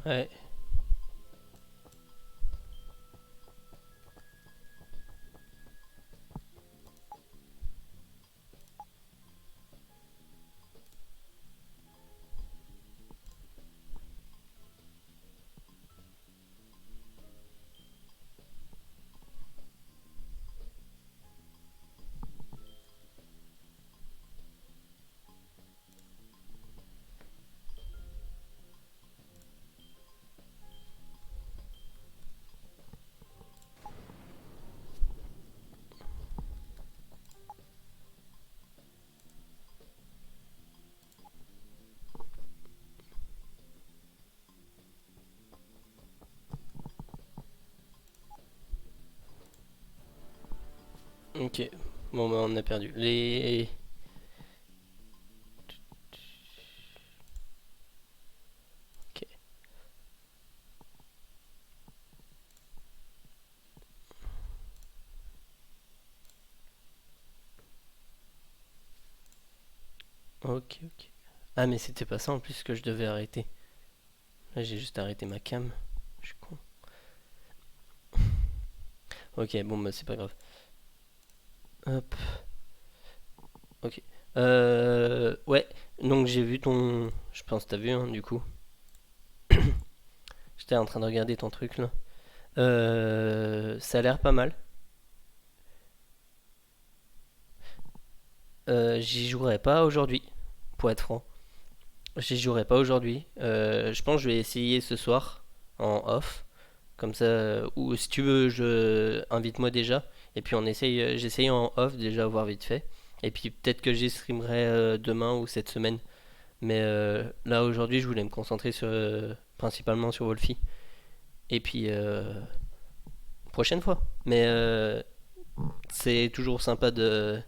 Ouais. Ok. Bon bah on a perdu. Les. Ok. Ok, ok. Ah mais c'était pas ça en plus que je devais arrêter. Là j'ai juste arrêté ma cam. Je suis con. Ok, bon bah c'est pas grave. Hop. Ok. Ouais. Donc j'ai vu ton. Je pense que t'as vu hein, du coup. J'étais en train de regarder ton truc là. Ça a l'air pas mal. J'y jouerai pas aujourd'hui, pour être franc. J'y jouerai pas aujourd'hui. Je pense que je vais essayer ce soir en off. Comme ça, ou si tu veux, invite-moi déjà. Et puis on essaye, j'essaye en off déjà voir vite fait. Et puis peut-être que j'y streamerai demain ou cette semaine. Mais là aujourd'hui, je voulais me concentrer sur principalement sur Wolfie. Et puis prochaine fois. Mais c'est toujours sympa de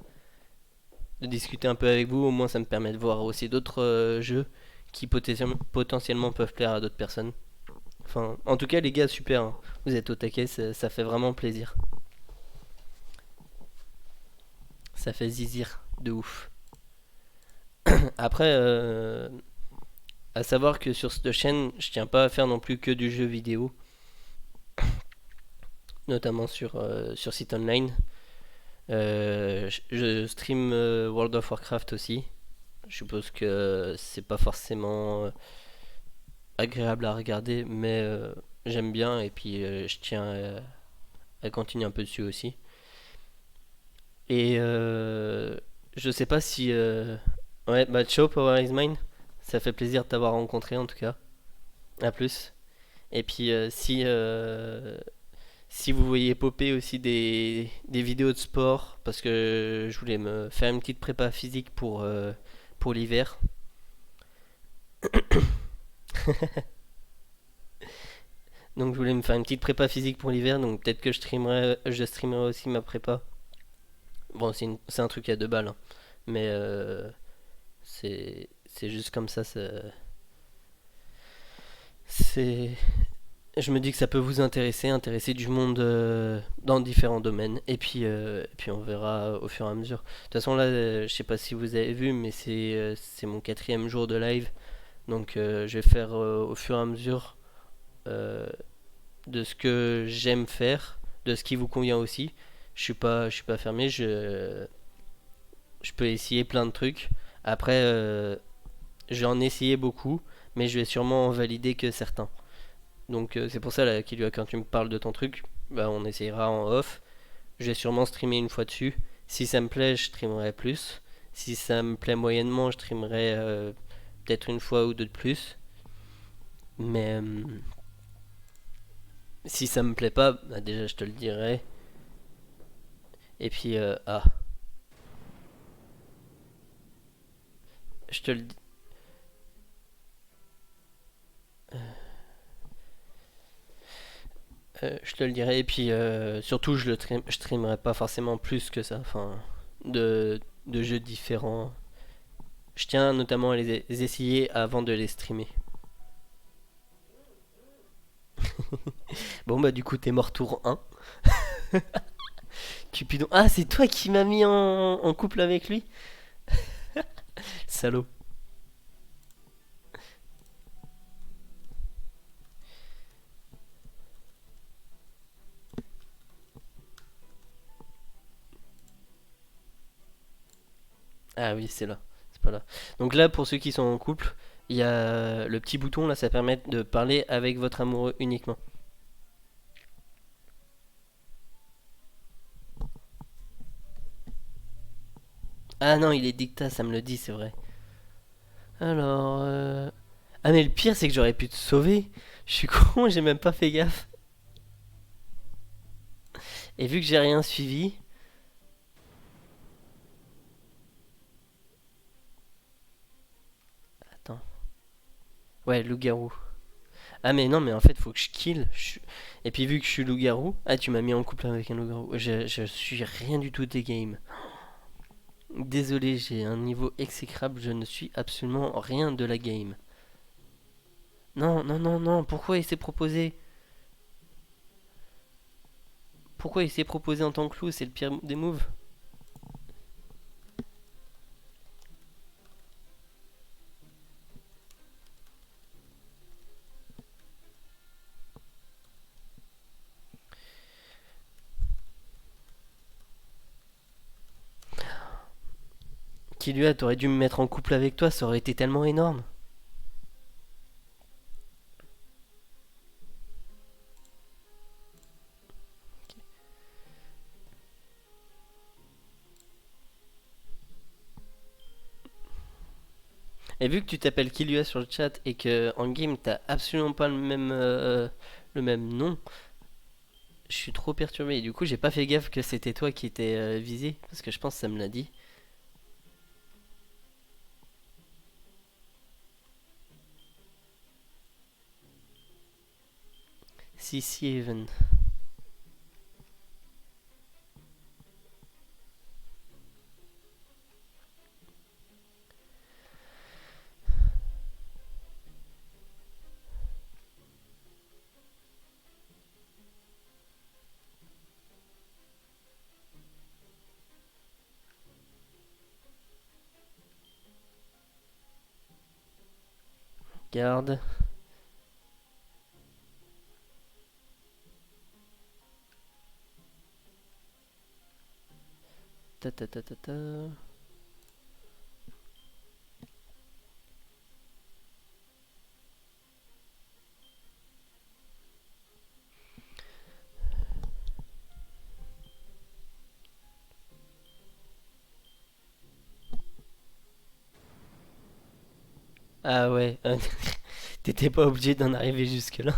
discuter un peu avec vous. Au moins, ça me permet de voir aussi d'autres jeux qui potentiellement peuvent plaire à d'autres personnes. Enfin, en tout cas, les gars, super, hein. Vous êtes au taquet, ça fait vraiment plaisir. Ça fait zizir de ouf. Après, à savoir que sur cette chaîne, je tiens pas à faire non plus que du jeu vidéo, notamment sur site online. Je stream World of Warcraft aussi. Je suppose que c'est pas forcément agréable à regarder, mais j'aime bien et puis je tiens à continuer un peu dessus aussi. Et je sais pas si. Ouais, bah ciao Power is Mine. Ça fait plaisir de t'avoir rencontré en tout cas. À plus. Et puis si vous voyez popper aussi des vidéos de sport, parce que je voulais me faire une petite prépa physique pour l'hiver. Donc je voulais me faire une petite prépa physique pour l'hiver, donc peut-être que je streamerai aussi ma prépa. Bon, c'est un truc à 2 balles, hein. Mais c'est juste comme ça. C'est, je me dis que ça peut vous intéresser du monde dans différents domaines. Et puis on verra au fur et à mesure. De toute façon, là, je sais pas si vous avez vu, mais c'est mon 4e jour de live. Donc je vais faire au fur et à mesure euh, de ce que j'aime faire, de ce qui vous convient aussi. Je suis pas fermé. Je peux essayer plein de trucs. Après, j'en ai essayé beaucoup, mais je vais sûrement en valider que certains. Donc c'est pour ça là, Killua, quand tu me parles de ton truc, bah, on essayera en off. Je vais sûrement streamer une fois dessus. Si ça me plaît, je streamerai plus. Si ça me plaît moyennement, je streamerai peut-être une fois ou deux de plus. Mais si ça me plaît pas, bah, déjà je te le dirai. Et puis, je te le, je te le dirai. Et puis, surtout, je streamerai pas forcément plus que ça. Enfin, de jeux différents. Je tiens notamment à les essayer avant de les streamer. Bon, bah, du coup, t'es mort tour 1. Cupidon. Ah, c'est toi qui m'as mis en couple avec lui? Salaud. Ah oui, c'est là. C'est pas là. Donc là, pour ceux qui sont en couple, il y a le petit bouton là, ça permet de parler avec votre amoureux uniquement. Ah non, il est dicta, ça me le dit, c'est vrai. Alors, ah mais le pire, c'est que j'aurais pu te sauver. Je suis con, j'ai même pas fait gaffe. Et vu que j'ai rien suivi, attends. Ouais, loup-garou. Ah mais non, mais en fait, faut que je kill. Et puis vu que je suis loup-garou, ah tu m'as mis en couple avec un loup-garou. Je suis rien du tout des games. Désolé, j'ai un niveau exécrable, je ne suis absolument rien de la game. Non, non, non, non, pourquoi il s'est proposé? Pourquoi il s'est proposé en tant que loup? C'est le pire des moves. Killua, t'aurais dû me mettre en couple avec toi, ça aurait été tellement énorme. Et vu que tu t'appelles Killua sur le chat et que en game t'as absolument pas le même nom, je suis trop perturbé. Et du coup, j'ai pas fait gaffe que c'était toi qui étais visé parce que je pense que ça me l'a dit. Si, si, even. Garde. Ta ta ta ta ta. Ah ouais, t'étais pas obligé d'en arriver jusque là.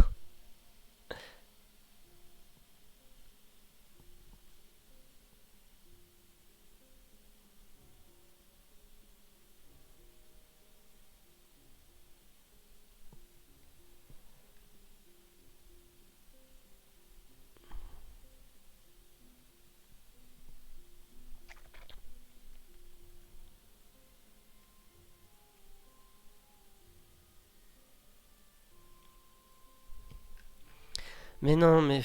Mais non, mais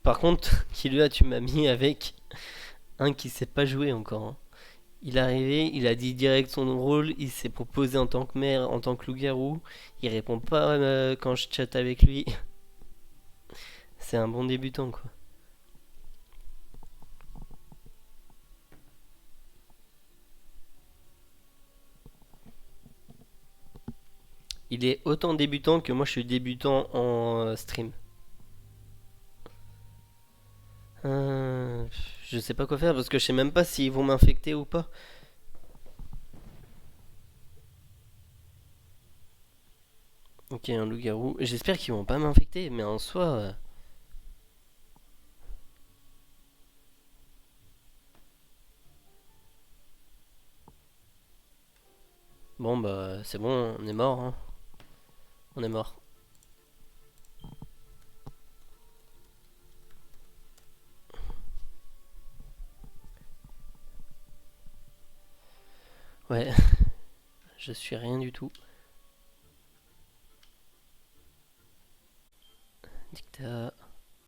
par contre, Killua, tu m'as mis avec un qui sait pas jouer encore, hein. Il est arrivé, il a dit direct son rôle, il s'est proposé en tant que maire, en tant que loup-garou. Il répond pas quand je chatte avec lui. C'est un bon débutant, quoi. Il est autant débutant que moi je suis débutant en stream. Euh, je sais pas quoi faire parce que je sais même pas s'ils vont m'infecter ou pas. Ok, un loup-garou. J'espère qu'ils vont pas m'infecter, mais en soi. Bon, bah, c'est bon, on est mort, hein. On est mort. Ouais, je suis rien du tout. Dicta.